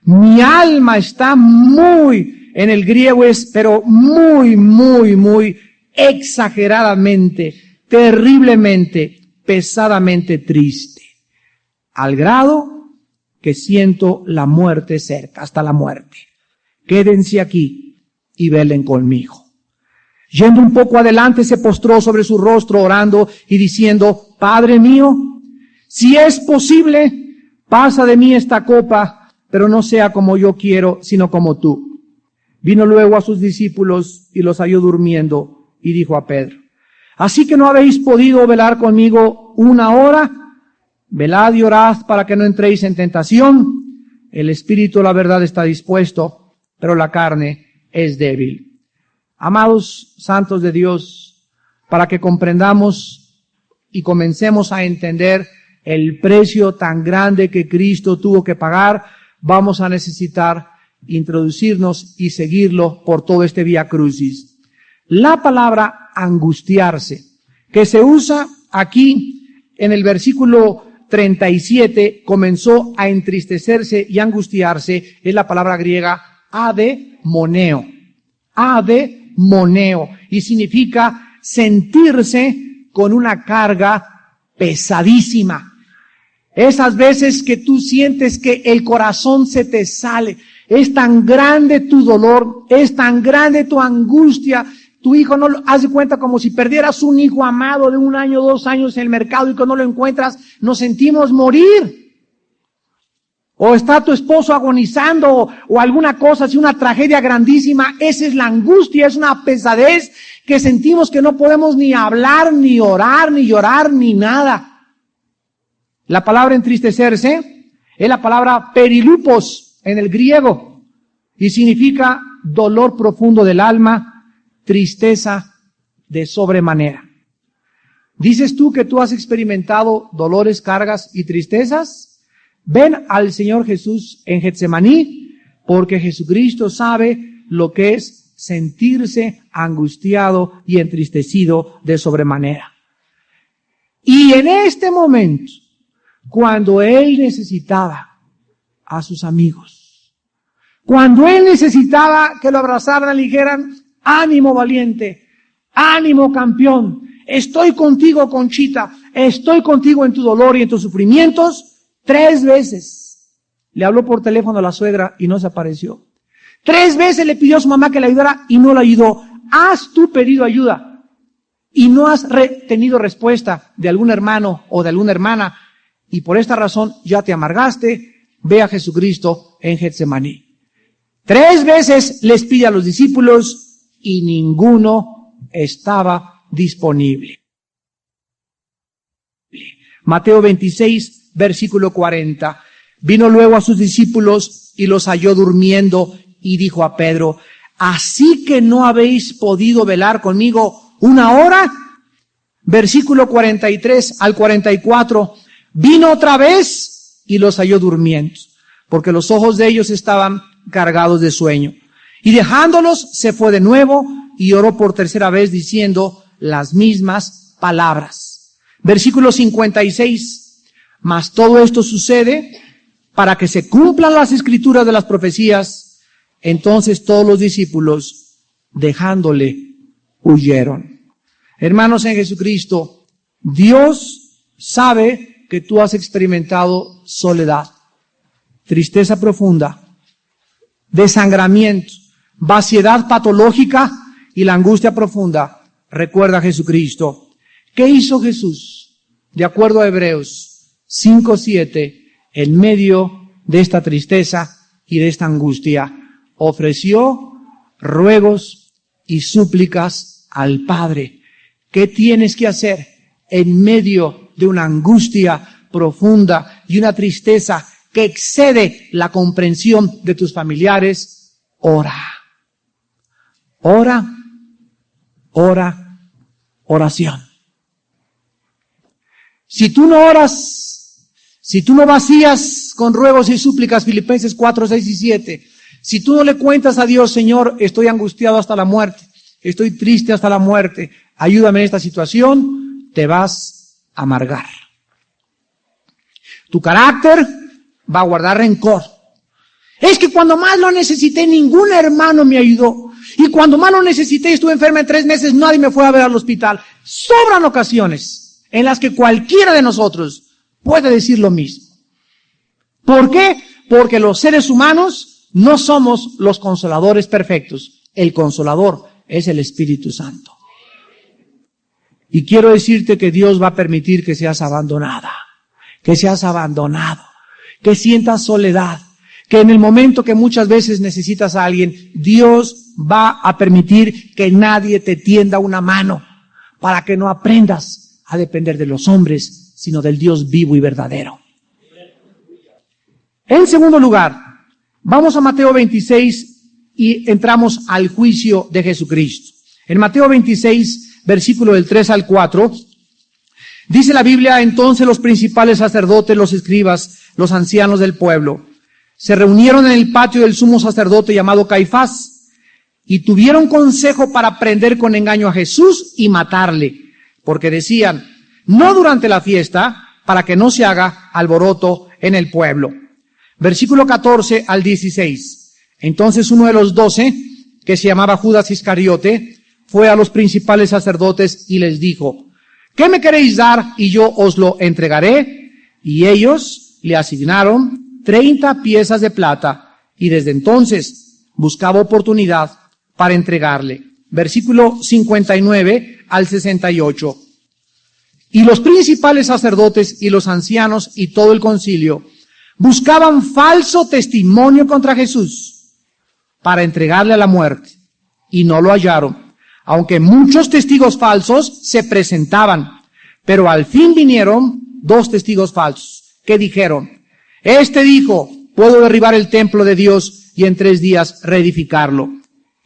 mi alma está en el griego es, pero muy exageradamente, terriblemente, pesadamente triste, al grado que siento la muerte cerca, hasta la muerte. Quédense aquí y velen conmigo. Yendo un poco adelante, se postró sobre su rostro orando y diciendo, Padre mío, si es posible, pasa de mí esta copa, pero no sea como yo quiero, sino como tú. Vino luego a sus discípulos y los halló durmiendo y dijo a Pedro, ¿así que no habéis podido velar conmigo una hora? Velad y orad para que no entréis en tentación. El espíritu, la verdad, está dispuesto, pero la carne es débil. Amados santos de Dios, para que comprendamos y comencemos a entender el precio tan grande que Cristo tuvo que pagar, vamos a necesitar introducirnos y seguirlo por todo este vía crucis. La palabra angustiarse, que se usa aquí en el versículo 37, comenzó a entristecerse y angustiarse, es la palabra griega ademoneo. Ademoneo. Y significa sentirse con una carga pesadísima. Esas veces que tú sientes que el corazón se te sale, es tan grande tu dolor, es tan grande tu angustia, tu hijo no lo, haz de cuenta como si perdieras un hijo amado de 1 año, 2 años en el mercado y que no lo encuentras, nos sentimos morir. O está tu esposo agonizando o alguna cosa, así una tragedia grandísima, esa es la angustia, es una pesadez que sentimos que no podemos ni hablar, ni orar, ni llorar, ni nada. La palabra entristecerse es la palabra perilupos en el griego y significa dolor profundo del alma, tristeza de sobremanera. ¿Dices tú que tú has experimentado dolores, cargas y tristezas? Ven al Señor Jesús en Getsemaní, porque Jesucristo sabe lo que es sentirse angustiado y entristecido de sobremanera. Y en este momento, cuando Él necesitaba a sus amigos, cuando Él necesitaba que lo abrazaran y le dijeran, ánimo valiente, ánimo campeón, estoy contigo Conchita, estoy contigo en tu dolor y en tus sufrimientos, 3 veces le habló por teléfono a la suegra y no se apareció. 3 veces le pidió a su mamá que le ayudara y no la ayudó. ¿Has tú pedido ayuda y no has tenido respuesta de algún hermano o de alguna hermana? Y por esta razón ya te amargaste, ve a Jesucristo en Getsemaní. 3 veces les pide a los discípulos y ninguno estaba disponible. Mateo 26, versículo 40. Vino luego a sus discípulos y los halló durmiendo y dijo a Pedro, ¿así que no habéis podido velar conmigo 1 hora? Versículo 43 al 44. Vino otra vez y los halló durmiendo, porque los ojos de ellos estaban cargados de sueño. Y dejándolos, se fue de nuevo y oró por 3ª vez diciendo las mismas palabras. Versículo 56. Mas todo esto sucede para que se cumplan las escrituras de las profecías. Entonces todos los discípulos, dejándole, huyeron. Hermanos en Jesucristo, Dios sabe que tú has experimentado soledad, tristeza profunda, desangramiento, vaciedad patológica y la angustia profunda. Recuerda a Jesucristo. ¿Qué hizo Jesús? De acuerdo a Hebreos 5:7, en medio de esta tristeza y de esta angustia, ofreció ruegos y súplicas al Padre. ¿Qué tienes que hacer en medio de una angustia profunda y una tristeza que excede la comprensión de tus familiares? Ora. Ora, ora, oración. Si tú no oras, si tú no vacías con ruegos y súplicas, Filipenses 4, 6 y 7, si tú no le cuentas a Dios, Señor, estoy angustiado hasta la muerte, estoy triste hasta la muerte, ayúdame en esta situación, te vas a amargar. Tu carácter va a guardar rencor. Es que cuando más lo necesité, ningún hermano me ayudó. Y cuando más lo necesité, estuve enferma en 3 meses, nadie me fue a ver al hospital. Sobran ocasiones en las que cualquiera de nosotros puede decir lo mismo. ¿Por qué? Porque los seres humanos no somos los consoladores perfectos. El consolador es el Espíritu Santo. Y quiero decirte que Dios va a permitir que seas abandonada, que seas abandonado, que sientas soledad, que en el momento que muchas veces necesitas a alguien, Dios va a permitir que nadie te tienda una mano para que no aprendas a depender de los hombres, sino del Dios vivo y verdadero. En segundo lugar, vamos a Mateo 26 y entramos al juicio de Jesucristo. En Mateo 26, versículo del 3 al 4, dice la Biblia: entonces los principales sacerdotes, los escribas, los ancianos del pueblo, se reunieron en el patio del sumo sacerdote llamado Caifás y tuvieron consejo para prender con engaño a Jesús y matarle, porque decían: no durante la fiesta, para que no se haga alboroto en el pueblo. Versículo 14 al 16. Entonces uno de los 12, que se llamaba Judas Iscariote, fue a los principales sacerdotes y les dijo: ¿qué me queréis dar y yo os lo entregaré? Y ellos le asignaron 30 piezas de plata, y desde entonces buscaba oportunidad para entregarle. Versículo 59 al 68. Y los principales sacerdotes y los ancianos y todo el concilio buscaban falso testimonio contra Jesús para entregarle a la muerte, y no lo hallaron, aunque muchos testigos falsos se presentaban. Pero al fin vinieron 2 testigos falsos, que dijeron: este dijo, puedo derribar el templo de Dios y en 3 días reedificarlo.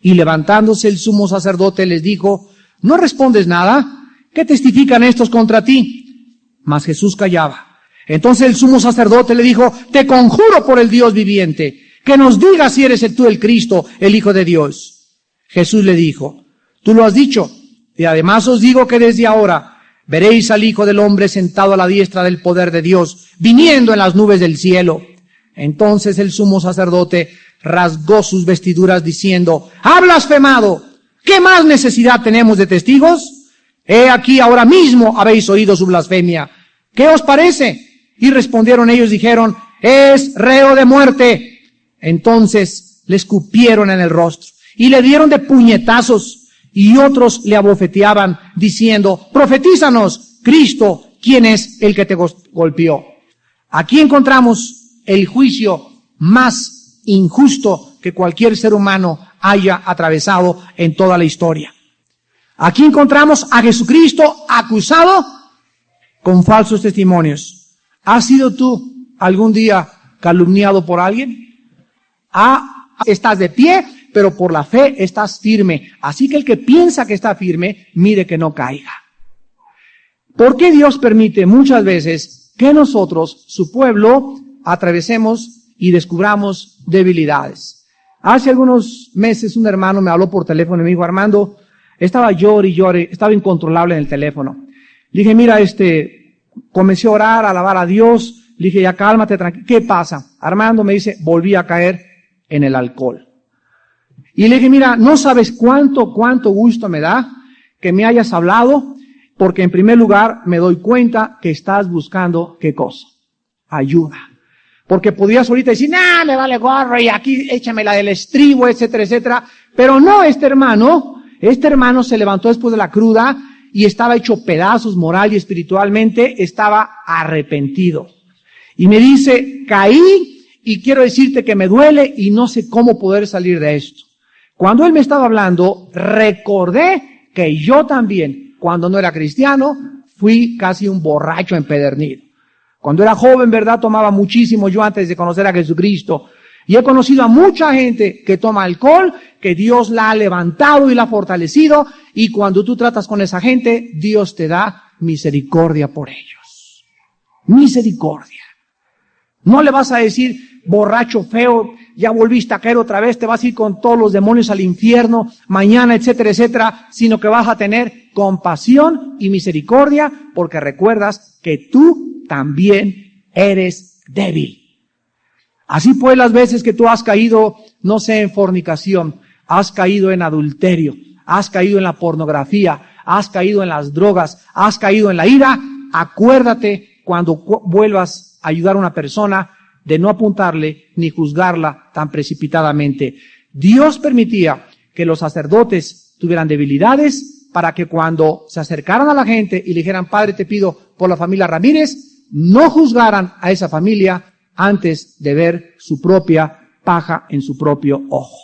Y levantándose el sumo sacerdote les dijo: ¿no respondes nada? ¿Qué testifican estos contra ti? Mas Jesús callaba. Entonces el sumo sacerdote le dijo: te conjuro por el Dios viviente, que nos digas si eres tú el Cristo, el Hijo de Dios. Jesús le dijo: tú lo has dicho, y además os digo que desde ahora veréis al Hijo del Hombre sentado a la diestra del poder de Dios, viniendo en las nubes del cielo. Entonces el sumo sacerdote rasgó sus vestiduras diciendo: ¡ha blasfemado! ¿Qué más necesidad tenemos de testigos? He aquí ahora mismo habéis oído su blasfemia. ¿Qué os parece? Y respondieron ellos, dijeron: es reo de muerte. Entonces le escupieron en el rostro y le dieron de puñetazos. Y otros le abofeteaban, diciendo: profetízanos, Cristo, ¿quién es el que te golpeó? Aquí encontramos el juicio más injusto que cualquier ser humano haya atravesado en toda la historia. Aquí encontramos a Jesucristo acusado con falsos testimonios. ¿Has sido tú algún día calumniado por alguien? ¿Estás de pie? Pero por la fe estás firme. Así que el que piensa que está firme, mire que no caiga. ¿Por qué Dios permite muchas veces que nosotros, su pueblo, atravesemos y descubramos debilidades? Hace algunos meses un hermano me habló por teléfono y me dijo: Armando, estaba llore y llore, estaba incontrolable en el teléfono. Le dije: mira, comencé a orar, a alabar a Dios. Le dije: ya cálmate, tranquilo. ¿Qué pasa? Armando, me dice, volví a caer en el alcohol. Y le dije: mira, no sabes cuánto gusto me da que me hayas hablado, porque en primer lugar me doy cuenta que estás buscando, ¿qué cosa? Ayuda. Porque podías ahorita decir: nah, me vale gorro y aquí échame la del estribo, etcétera, etcétera. Pero no, este hermano se levantó después de la cruda y estaba hecho pedazos moral y espiritualmente, estaba arrepentido. Y me dice: caí y quiero decirte que me duele y no sé cómo poder salir de esto. Cuando él me estaba hablando, recordé que yo también, cuando no era cristiano, fui casi un borracho empedernido. Cuando era joven, ¿verdad? Tomaba muchísimo yo antes de conocer a Jesucristo. Y he conocido a mucha gente que toma alcohol, que Dios la ha levantado y la ha fortalecido, y cuando tú tratas con esa gente, Dios te da misericordia por ellos. Misericordia. No le vas a decir, borracho feo, ya volviste a caer otra vez, te vas a ir con todos los demonios al infierno, mañana, etcétera, etcétera, sino que vas a tener compasión y misericordia, porque recuerdas que tú también eres débil. Así pues, las veces que tú has caído, no sé, en fornicación, has caído en adulterio, has caído en la pornografía, has caído en las drogas, has caído en la ira, acuérdate cuando vuelvas a ayudar a una persona de no apuntarle ni juzgarla tan precipitadamente. Dios permitía que los sacerdotes tuvieran debilidades para que cuando se acercaran a la gente y le dijeran, Padre, te pido por la familia Ramírez, no juzgaran a esa familia antes de ver su propia paja en su propio ojo.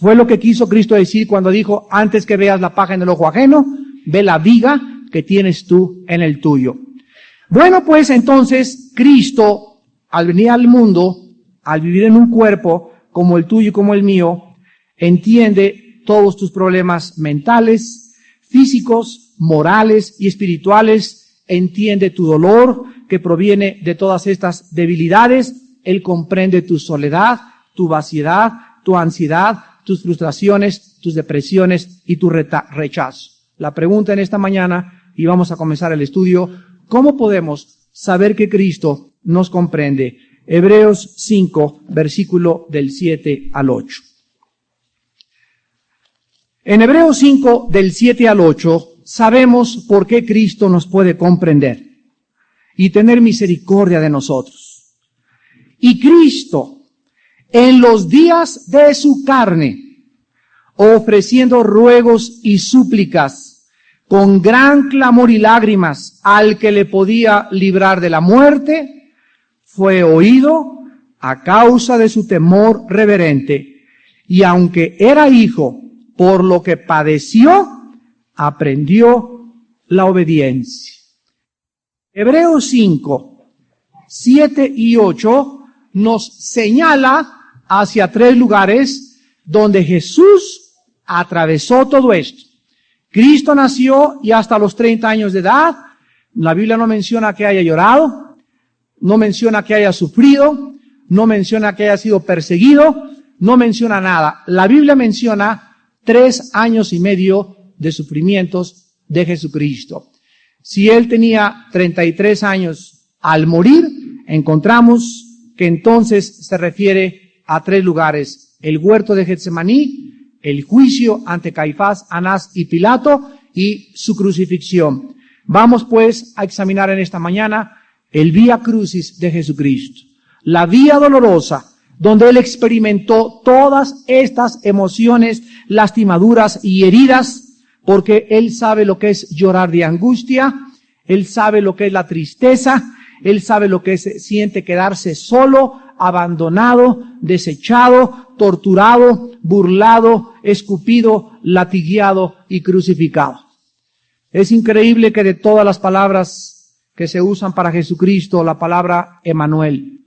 Fue lo que quiso Cristo decir cuando dijo, antes que veas la paja en el ojo ajeno, ve la viga que tienes tú en el tuyo. Bueno, pues entonces Cristo, al venir al mundo, al vivir en un cuerpo como el tuyo y como el mío, entiende todos tus problemas mentales, físicos, morales y espirituales, entiende tu dolor que proviene de todas estas debilidades. Él comprende tu soledad, tu vaciedad, tu ansiedad, tus frustraciones, tus depresiones y tu rechazo. La pregunta en esta mañana, y vamos a comenzar el estudio, ¿cómo podemos saber que Cristo nos comprende? Hebreos 5, versículo del 7 al 8. En Hebreos 5, del 7 al 8, sabemos por qué Cristo nos puede comprender y tener misericordia de nosotros. Y Cristo, en los días de su carne, ofreciendo ruegos y súplicas, con gran clamor y lágrimas, al que le podía librar de la muerte, fue oído a causa de su temor reverente, y aunque era hijo, por lo que padeció, aprendió la obediencia. Hebreos 5, 7 y 8 nos señala hacia 3 lugares donde Jesús atravesó todo esto. Cristo nació y hasta los 30 años de edad, la Biblia no menciona que haya llorado, no menciona que haya sufrido, no menciona que haya sido perseguido, no menciona nada. La Biblia menciona 3 años y medio de sufrimientos de Jesucristo. Si Él tenía 33 años al morir, encontramos que entonces se refiere a 3 lugares: el huerto de Getsemaní, el juicio ante Caifás, Anás y Pilato, y su crucifixión. Vamos pues a examinar en esta mañana el Vía Crucis de Jesucristo, la vía dolorosa, donde Él experimentó todas estas emociones, lastimaduras y heridas, porque Él sabe lo que es llorar de angustia, Él sabe lo que es la tristeza, Él sabe lo que se siente quedarse solo, abandonado, desechado, torturado, burlado, escupido, latigueado y crucificado. Es increíble que de todas las palabras que se usan para Jesucristo, la palabra Emmanuel,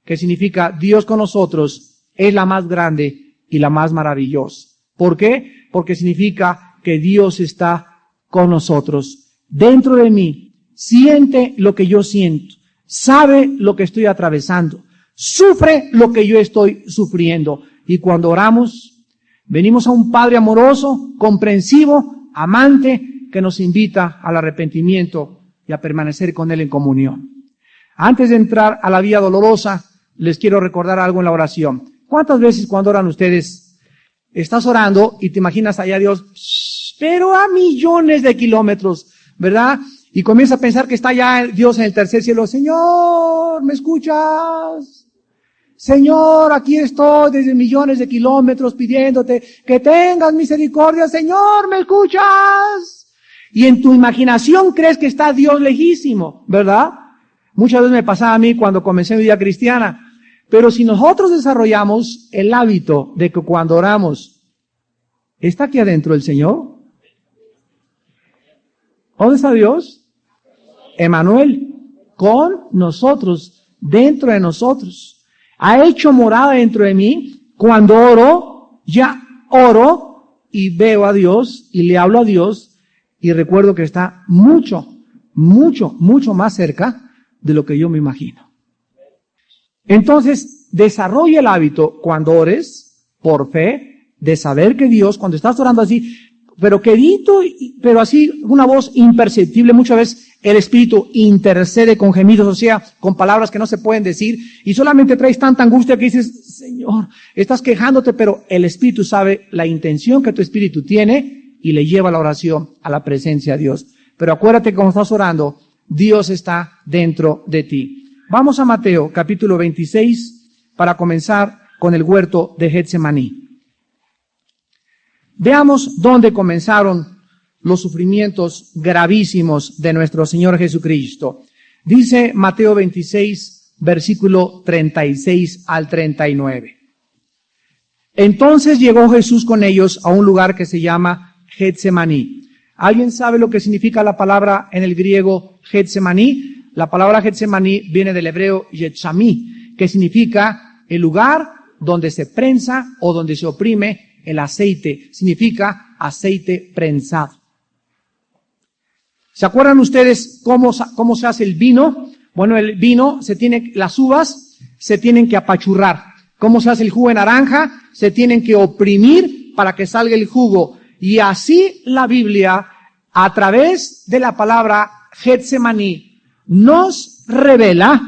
que significa Dios con nosotros, es la más grande y la más maravillosa. ¿Por qué? Porque significa que Dios está con nosotros. Dentro de mí, siente lo que yo siento, sabe lo que estoy atravesando, sufre lo que yo estoy sufriendo. Y cuando oramos, venimos a un Padre amoroso, comprensivo, amante, que nos invita al arrepentimiento y a permanecer con Él en comunión. Antes de entrar a la vía dolorosa, les quiero recordar algo en la oración. ¿Cuántas veces cuando oran ustedes, estás orando y te imaginas allá a Dios, pero a millones de kilómetros, ¿verdad? Y comienza a pensar que está ya Dios en el tercer cielo. Señor, ¿me escuchas? Señor, aquí estoy desde millones de kilómetros pidiéndote que tengas misericordia. Señor, ¿me escuchas? Y en tu imaginación crees que está Dios lejísimo, ¿verdad? Muchas veces me pasaba a mí cuando comencé mi vida cristiana. Pero si nosotros desarrollamos el hábito de que cuando oramos, ¿está aquí adentro el Señor? ¿Dónde está Dios? Emmanuel, con nosotros, dentro de nosotros. Ha hecho morada dentro de mí. Cuando oro, ya oro y veo a Dios y le hablo a Dios y recuerdo que está mucho más cerca de lo que yo me imagino. Entonces, desarrolla el hábito cuando ores, por fe, de saber que Dios, cuando estás orando así, pero quedito, pero así, una voz imperceptible, muchas veces el Espíritu intercede con gemidos, o sea, con palabras que no se pueden decir, y solamente traes tanta angustia que dices, Señor, estás quejándote, pero el Espíritu sabe la intención que tu Espíritu tiene y le lleva la oración a la presencia de Dios. Pero acuérdate que cuando estás orando, Dios está dentro de ti. Vamos a Mateo, capítulo 26, para comenzar con el huerto de Getsemaní. Veamos dónde comenzaron los sufrimientos gravísimos de nuestro Señor Jesucristo. Dice Mateo 26, versículo 36 al 39. Entonces llegó Jesús con ellos a un lugar que se llama Getsemaní. ¿Alguien sabe lo que significa la palabra en el griego Getsemaní? La palabra Getsemaní viene del hebreo Getsamí, que significa el lugar donde se prensa o donde se oprime el aceite. Significa aceite prensado. ¿Se acuerdan ustedes cómo se hace el vino? Bueno, el vino las uvas se tienen que apachurrar. ¿Cómo se hace el jugo de naranja? Se tienen que oprimir para que salga el jugo. Y así la Biblia, a través de la palabra Getsemaní, nos revela,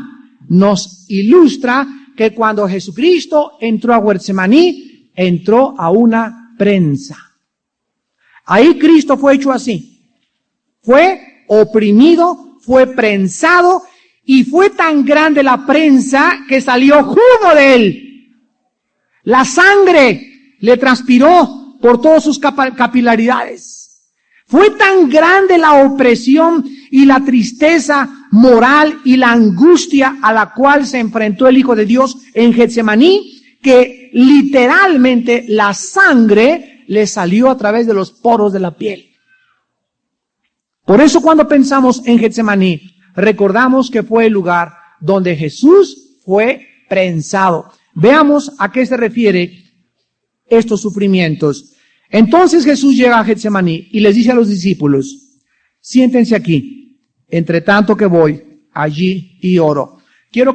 nos ilustra que cuando Jesucristo entró a Getsemaní, entró a una prensa. Ahí Cristo fue hecho así. Fue oprimido, fue prensado y fue tan grande la prensa que salió jugo de él. La sangre le transpiró por todas sus capilaridades. Fue tan grande la opresión y la tristeza moral y la angustia a la cual se enfrentó el Hijo de Dios en Getsemaní, que literalmente la sangre le salió a través de los poros de la piel. Por eso cuando pensamos en Getsemaní, recordamos que fue el lugar donde Jesús fue prensado. Veamos a qué se refiere estos sufrimientos. Entonces Jesús llega a Getsemaní y les dice a los discípulos, siéntense aquí, entre tanto que voy allí y oro. Quiero que